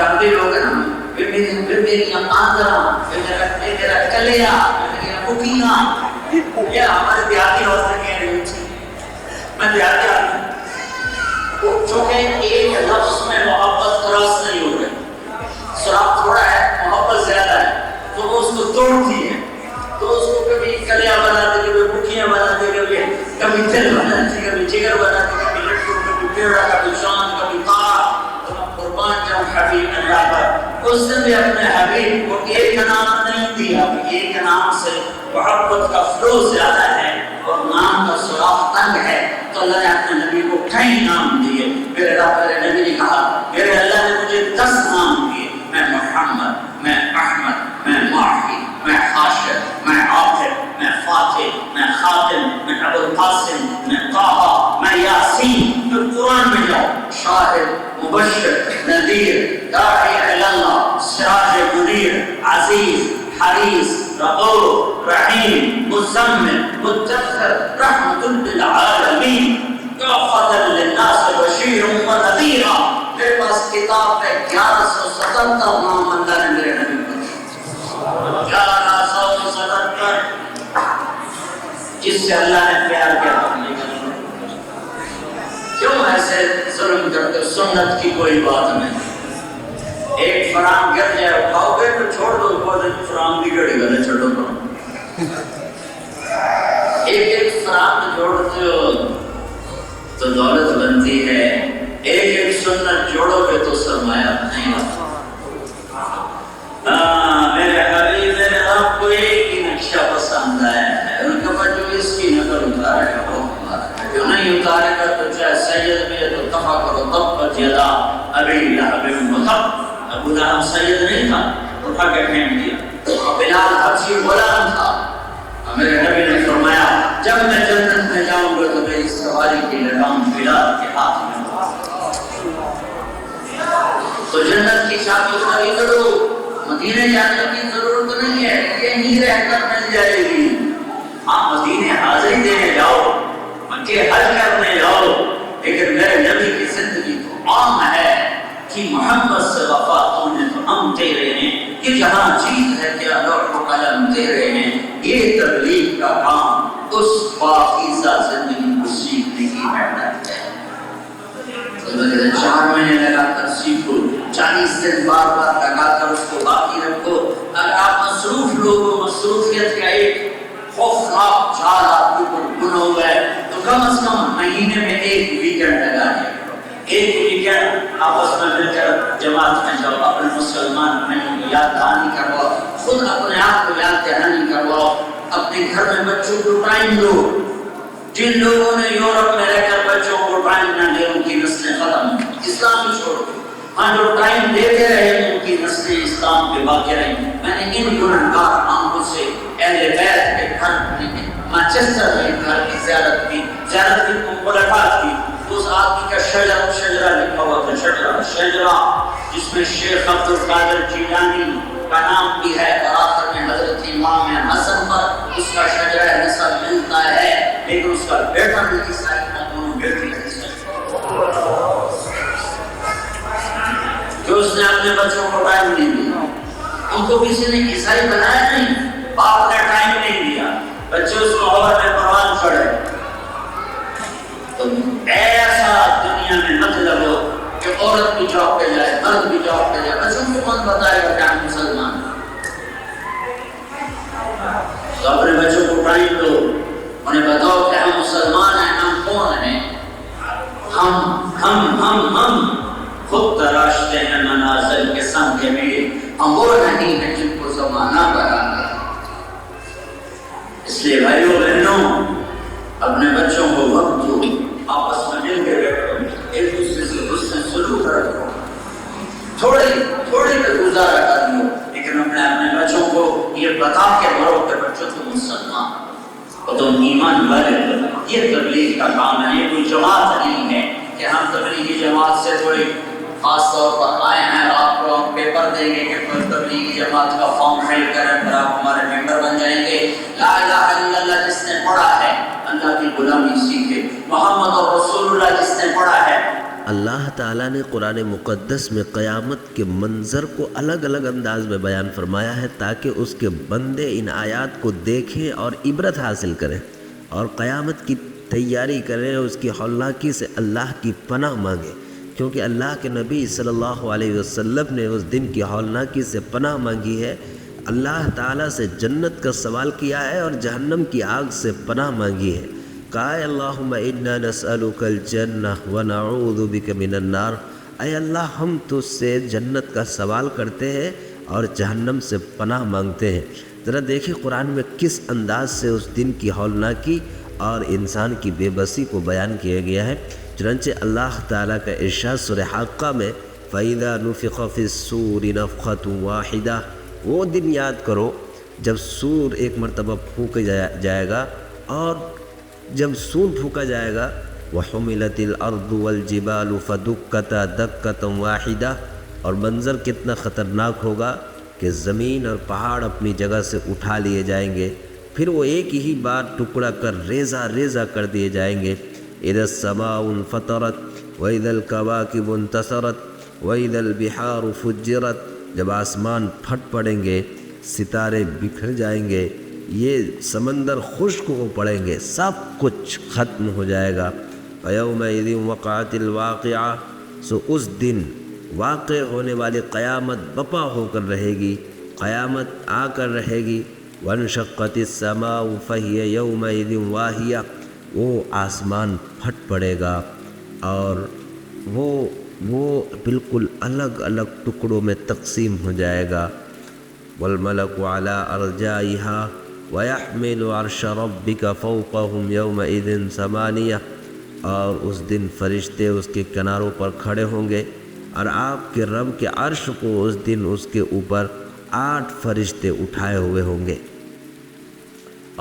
دیہاتی لوگ ہیں نا، میری آندرا، میرا کلیا، میری ککیاں، یہ ہمارے دیہاتی عورتیں کہہ رہی تھی. میں دیہاتی آدمی چونکہ ایک لفظ میں محبت کراس نہیں ہو رہی، سراغ تھوڑا ہے، محبت زیادہ ہے، تو وہ اس کو توڑتی ہے. تو اس کو کبھی کلیا بناتے، کبھی ککیاں بناتے، کبھی دل بناتے، کبھی جگر بناتے، کبھی لٹو، کبھی پیڑا، کبھی شان، کبھی تارا. قربان جاؤں حبیب اللہ پر. اس نے بھی اپنے حبیب کو ایک نام نہیں دیا، ایک نام سے محبت کا فلو زیادہ ہے اور نام کا سراغ تنگ ہے، تو اللہ نے اپنے نبی کو کئی نام دیے. میرے رب میرے نبی نے کہا میرے اللہ نے مجھے 10 نام دیے، میں محمد، میں احمد، میں ماحی، میں حاشر، میں عاقب، میں فاتح، میں خاتم، میں ابو القاسم، میں طه، میں یاسین. تو قرآن میں جاؤ، شاہد، مبشر، نذیر، داعی الی اللہ، سراج منیر، عزیز، حریص، رؤوف، رحیم، مزمل، مدثر، رحمت للعالمین، رحمت للناس، بشیر و نذیر. میرے پاس کتاب میں 1177 نام اللہ نے میرے نبی کو دیے. 1177 جس سے اللہ نے پیار کیا. کیوں ایسے ظلم کرتے؟ سنت کی کوئی بات نہیں. ایک فرام گر جائے اٹھاؤ گے تو چھوڑ دو، بہت فرام بھی گڑی گا چھوڑو تو. ایک فرام جوڑتے ہو تو دولت بنتی ہے، ایک سنت جوڑو گے تو سرمایہ نہیں ہوتا. میرے حبیب میرے آپ کو ایک ہی نقشہ پسند آیا ہے، ان کے بعد جو اس کی نقل اتارے گا وہ ہمارا ہے، جو نہیں اتارے گا تو چاہے سید بھی ہے تو تفا کرو تبت یدا ابی لہب وتب. ابو لہب سید نہیں تھا، اٹھا کے پھینک دیا. بلال حبشی غلام تھا. میرے نبی نے فرمایا جب میں جنت میں جاؤں گا تو میری سواری کی لگام بلال کے ہاتھ میں ہوگا. تو جنت کی چابی خالی کرو، مدینے جانے کی ضرورت نہیں ہے، یہیں رہ کر مل جائے گی. آپ مدینے حاضری دینے جاؤ، مکے حج کرنے جاؤ، لیکن میرے نبی کی زندگی تو عام ہے کہ محمد سے وفا ہونے تو ہم تیرے ہیں. یہ جہاں چیز ہے کیا لوح و قلم تیرے ہیں. یہ تبلیغ کا کام اس پاکیزہ زندگی کو سیکھنے کی محنت ہے. 4 مہینے لگا کر سیکھو، 40 دن بار بار لگا کر اس کو باقی رکھو. اگر آپ مصروف لوگ ہو، مصروفیت کا ایک خوفناک جال آپ کے اوپر بنا ہوا ہے، تو کم از کم مہینے میں ایک ویکنڈ لگا دیں. ایک ویکنڈ آپس میں مل کر جماعت میں جاؤ، اپنے مسلمان بھائیوں کو یاد دہانی کرواؤ، خود اپنے آپ کو یاد دہانی کرواؤ. اپنے گھر میں بچوں کو ٹائم دو. جن لوگوں نے یورپ میں رہ کر بچوں کو ٹائم نہ دے ان کی نسلیں ختم. اسلام ہی چھوڑ دو. ہاں جو ٹائم دیتے رہے ان کی نسلیں اسلام پہ باقی رہیں. میں نے ان گنہگار آنکھوں سے اہل بیت کے گھر مانچسٹر میں گھر کی زیارت کی ملاقات کی. اس آدمی کا شجرہ لکھا ہوا تھا، شجرہ جس میں شیخ عبد القادر جیلانی کا نام بھی ہے اور آخر میں حضرت امام حسن پر اس کا شجرہ نسب ملتا ہے. لیکن اس کا بیٹا بھی عیسائی تھا، دونوں بیٹے جو اس نے اپنے بچوں کو ٹائم نہیں دیا. ان کو کسی نے عیسائی بنایا نہیں، باپ نے ٹائم نہیں دیا، بچے اس کو ہوا میں پروان چڑھے. تو ایسا دنیا میں مت لگو کہ عورت بھی جاب پہ جائے، مرد بھی جاب پہ جائے. بچوں کو کون بتائے گا کہ ہم مسلمان ہیں؟ تو اپنے بچوں کو ٹائم دو، انہیں بتاؤ کہ ہم مسلمان ہیں. ہم کون ہیں؟ ہم خود تراشتے ہیں منازل کے سنگ کے میل. ہم وہ نہیں ہیں جن کو زمانہ بنا. اس لیے بھائیوں بہنوں اپنے بچوں کو وقت دو، آپس میں مل کے بیٹھو، ایک دوسرے سے حسن سلوک رکھو. تھوڑی کا گزارا کر لو، لیکن اپنے بچوں کو یہ بتا کے مرو کہ بچوں تم مسلمان اور تم ایمان والے ہو. یہ تبلیغ کا کام ہے. یہ کوئی جماعت نہیں ہے کہ ہم تبلیغی جماعت سے کوئی خاص طور پر آئے ہیں اور آپ کو ہم پیپر دیں گے کہ کوئی تبلیغی جماعت کا فارم فل کریں پھر آپ ہمارے ممبر بن جائیں گے. لا الہ الا اللہ جس نے پڑھا ہے اللہ کی غلامی سیکھے. محمد اور رسول اللہ جس نے پڑھا ہے اللہ تعالیٰ نے قرآن مقدس میں قیامت کے منظر کو الگ الگ انداز میں بیان فرمایا ہے تاکہ اس کے بندے ان آیات کو دیکھیں اور عبرت حاصل کریں اور قیامت کی تیاری کریں اور اس کی ہولناکی سے اللہ کی پناہ مانگیں، کیونکہ اللہ کے نبی صلی اللہ علیہ وسلم نے اس دن کی ہولناکی سے پناہ مانگی ہے، اللہ تعالیٰ سے جنت کا سوال کیا ہے اور جہنم کی آگ سے پناہ مانگی ہے۔ کہا ہے اللہم انا نسألک الجنہ ونعوذ بک من النار، اے اللہ ہم تجھ سے جنت کا سوال کرتے ہیں اور جہنم سے پناہ مانگتے ہیں۔ ذرا دیکھیں قرآن میں کس انداز سے اس دن کی ہولناکی اور انسان کی بے بسی کو بیان کیا گیا ہے۔ چنانچہ اللہ تعالیٰ کا ارشاد سورہ حاقہ میں فَإِذَا نُفِخَ فِي الصُّورِ نَفْخَةٌ وَاحِدَةٌ، وہ دن یاد کرو جب سور ایک مرتبہ پھونکا جائے گا، اور جب سور پھونکا جائے گا وَحُمِلَتِ الْأَرْضُ وَالْجِبَالُ فَدُكَّتَا دَكَّةً وَاحِدَةً، اور منظر کتنا خطرناک ہوگا کہ زمین اور پہاڑ اپنی جگہ سے اٹھا لیے جائیں گے، پھر وہ ایک ہی بار ٹکڑا کر ریزہ ریزہ کر دیے جائیں گے۔ اِذَا السَّمَاءُ انفطرت وَإِذَا الْكَوَاكِبُ انتثرت وَإِذَا الْبِحَارُ فُجِّرت، جب آسمان پھٹ پڑیں گے، ستارے بکھر جائیں گے، یہ سمندر خشک ہو پڑیں گے، سب کچھ ختم ہو جائے گا۔ فَيَوْمَئِذٍ وَقَعَتِ الْوَاقِعَةُ، سو اس دن واقع ہونے والی قیامت بپا ہو کر رہے گی، قیامت آ کر رہے گی۔ وَانشَقَّتِ السَّمَاءُ فَهِيَ يَوْمَئِذٍ وَاهِيَةٌ، وہ آسمان پھٹ پڑے گا اور وہ بالکل الگ الگ ٹکڑوں میں تقسیم ہو جائے گا۔ وَالْمَلَكُ عَلَىٰ أَرْجَائِهَا وَيَحْمِلُ عَرْشَ رَبِّكَ فَوْقَهُمْ يَوْمَئِذٍ ثَمَانِيَةٌ، اور اس دن فرشتے اس کے کناروں پر کھڑے ہوں گے، اور آپ کے رب کے عرش کو اس دن اس کے اوپر 8 فرشتے اٹھائے ہوئے ہوں گے۔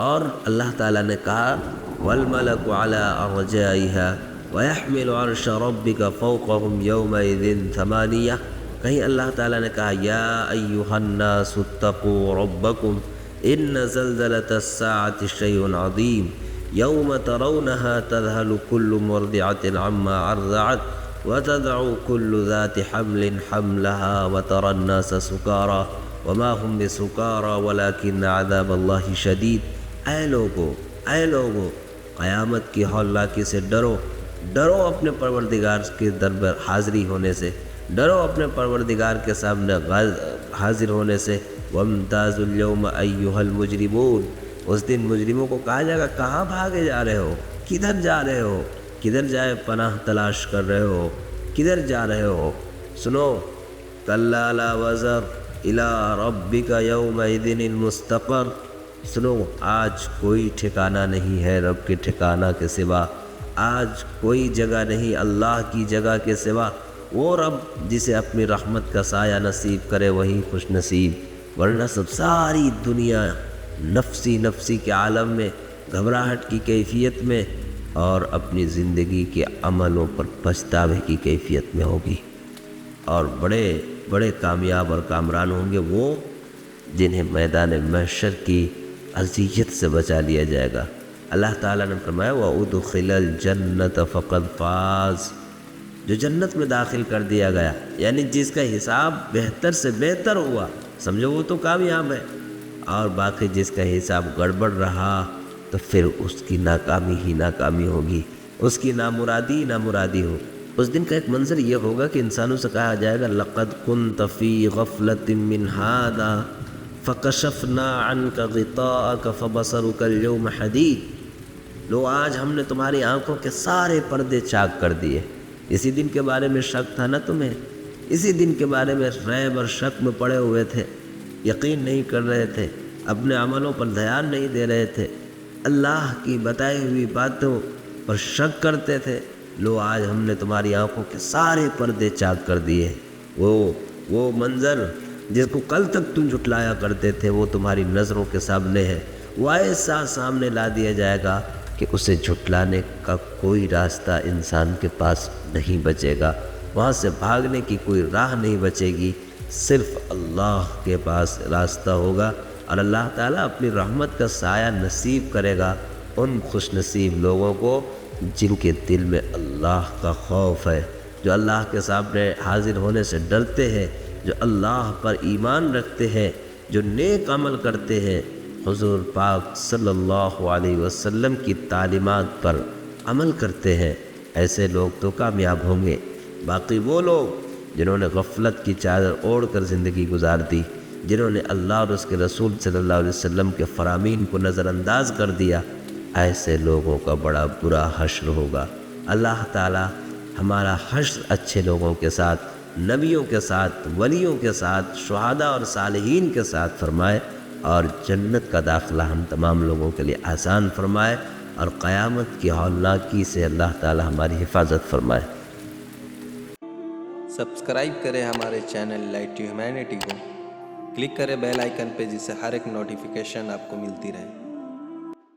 اور اللہ تعالیٰ نے کہا وَالْمَلَكُ عَلَىٰ أَرْجَائِهَا وَيَحْمِلُ عَرْشَ رَبِّكَ فَوْقَهُمْ يَوْمَئِذٍ ثَمَانِيَةٌ، کہیں اللہ تعالیٰ نے کہا یا ایھا الناس اتقوا ربکم ان زلزلۃ الساعۃ شیء عظیم یوم ترونها تذهل كل مرضعة عما ارضعت وتضع كل ذات حمل حملها وترى الناس سکارى وما هم بسکارى ولكن عذاب اللہ شدید۔ اے لوگو قیامت کی ہولناکی سے ڈرو اپنے پروردگار کے دربار حاضری ہونے سے، ڈرو اپنے پروردگار کے سامنے حاضر ہونے سے۔ وَامْتَازُوا الْيَوْمَ أَيُّهَا الْمُجْرِمُونَ، اس دن مجرموں کو کہا جائے گا کہاں بھاگے جا رہے ہو، کدھر جا رہے ہو، کدھر جائے پناہ تلاش کر رہے ہو، کدھر جا رہے ہو۔ سنو كَلَّا لَا وَزَرَ إِلَىٰ رَبِّكَ يَوْمَئِذٍ الْمُسْتَقَرُّ، سنو آج کوئی ٹھکانہ نہیں ہے رب کے ٹھکانہ کے سوا، آج کوئی جگہ نہیں اللہ کی جگہ کے سوا، وہ رب جسے اپنی رحمت کا سایہ نصیب کرے وہی خوش نصیب، ورنہ سب ساری دنیا نفسی کے عالم میں، گھبراہٹ کی کیفیت میں اور اپنی زندگی کے عملوں پر پچھتاوے کی کیفیت میں ہوگی، اور بڑے کامیاب اور کامران ہوں گے وہ جنہیں میدان محشر کی اذیت سے بچا لیا جائے گا۔ اللہ تعالیٰ نے فرمایا وَأُدْخِلَ الْجَنَّةَ فَقَدْ فَازَ، جو جنت میں داخل کر دیا گیا، یعنی جس کا حساب بہتر سے بہتر ہوا، سمجھو وہ تو کامیاب ہے، اور باقی جس کا حساب گڑبڑ رہا تو پھر اس کی ناکامی ہی ناکامی ہوگی، اس کی نامرادی ہو۔ اس دن کا ایک منظر یہ ہوگا کہ انسانوں سے کہا جائے گا لَقَدْ كُنْتَ فِي غَفْلَةٍ مِّنْ هَٰذَا فَكَشَفْنَا عَنْكَ غِطَاءَكَ فَبَصَرُكَ الْيَوْمَ حَدِيدٌ، لو آج ہم نے تمہاری آنکھوں کے سارے پردے چاک کر دیے۔ اسی دن کے بارے میں شک تھا نا تمہیں، اسی دن کے بارے میں ریب اور شک میں پڑے ہوئے تھے، یقین نہیں کر رہے تھے، اپنے عملوں پر دھیان نہیں دے رہے تھے، اللہ کی بتائی ہوئی باتوں پر شک کرتے تھے، لو آج ہم نے تمہاری آنکھوں کے سارے پردے چاک کر دیے۔ وہ منظر جس کو کل تک تم جھٹلایا کرتے تھے وہ تمہاری نظروں کے سامنے ہے، وہ ایسا سامنے لا دیا جائے گا کہ اسے جھٹلانے کا کوئی راستہ انسان کے پاس نہیں بچے گا، وہاں سے بھاگنے کی کوئی راہ نہیں بچے گی، صرف اللہ کے پاس راستہ ہوگا، اور اللہ تعالیٰ اپنی رحمت کا سایہ نصیب کرے گا ان خوش نصیب لوگوں کو جن کے دل میں اللہ کا خوف ہے، جو اللہ کے سامنے حاضر ہونے سے ڈرتے ہیں، جو اللہ پر ایمان رکھتے ہیں، جو نیک عمل کرتے ہیں، حضور پاک صلی اللہ علیہ وسلم کی تعلیمات پر عمل کرتے ہیں، ایسے لوگ تو کامیاب ہوں گے۔ باقی وہ لوگ جنہوں نے غفلت کی چادر اوڑھ کر زندگی گزار دی، جنہوں نے اللہ اور اس کے رسول صلی اللہ علیہ وسلم کے فرامین کو نظر انداز کر دیا، ایسے لوگوں کا بڑا برا حشر ہوگا۔ اللہ تعالی ہمارا حشر اچھے لوگوں کے ساتھ، نبیوں کے ساتھ، ولیوں کے ساتھ، شہداء اور صالحین کے ساتھ فرمائے، اور جنت کا داخلہ ہم تمام لوگوں کے لیے آسان فرمائے، اور قیامت کی ہولناکی سے اللہ تعالی ہماری حفاظت فرمائے۔ سبسکرائب کریں ہمارے چینل لائٹ ٹو ہیومینٹی کو، کلک کریں بیل آئیکن پہ، جس سے ہر ایک نوٹیفیکیشن آپ کو ملتی رہے۔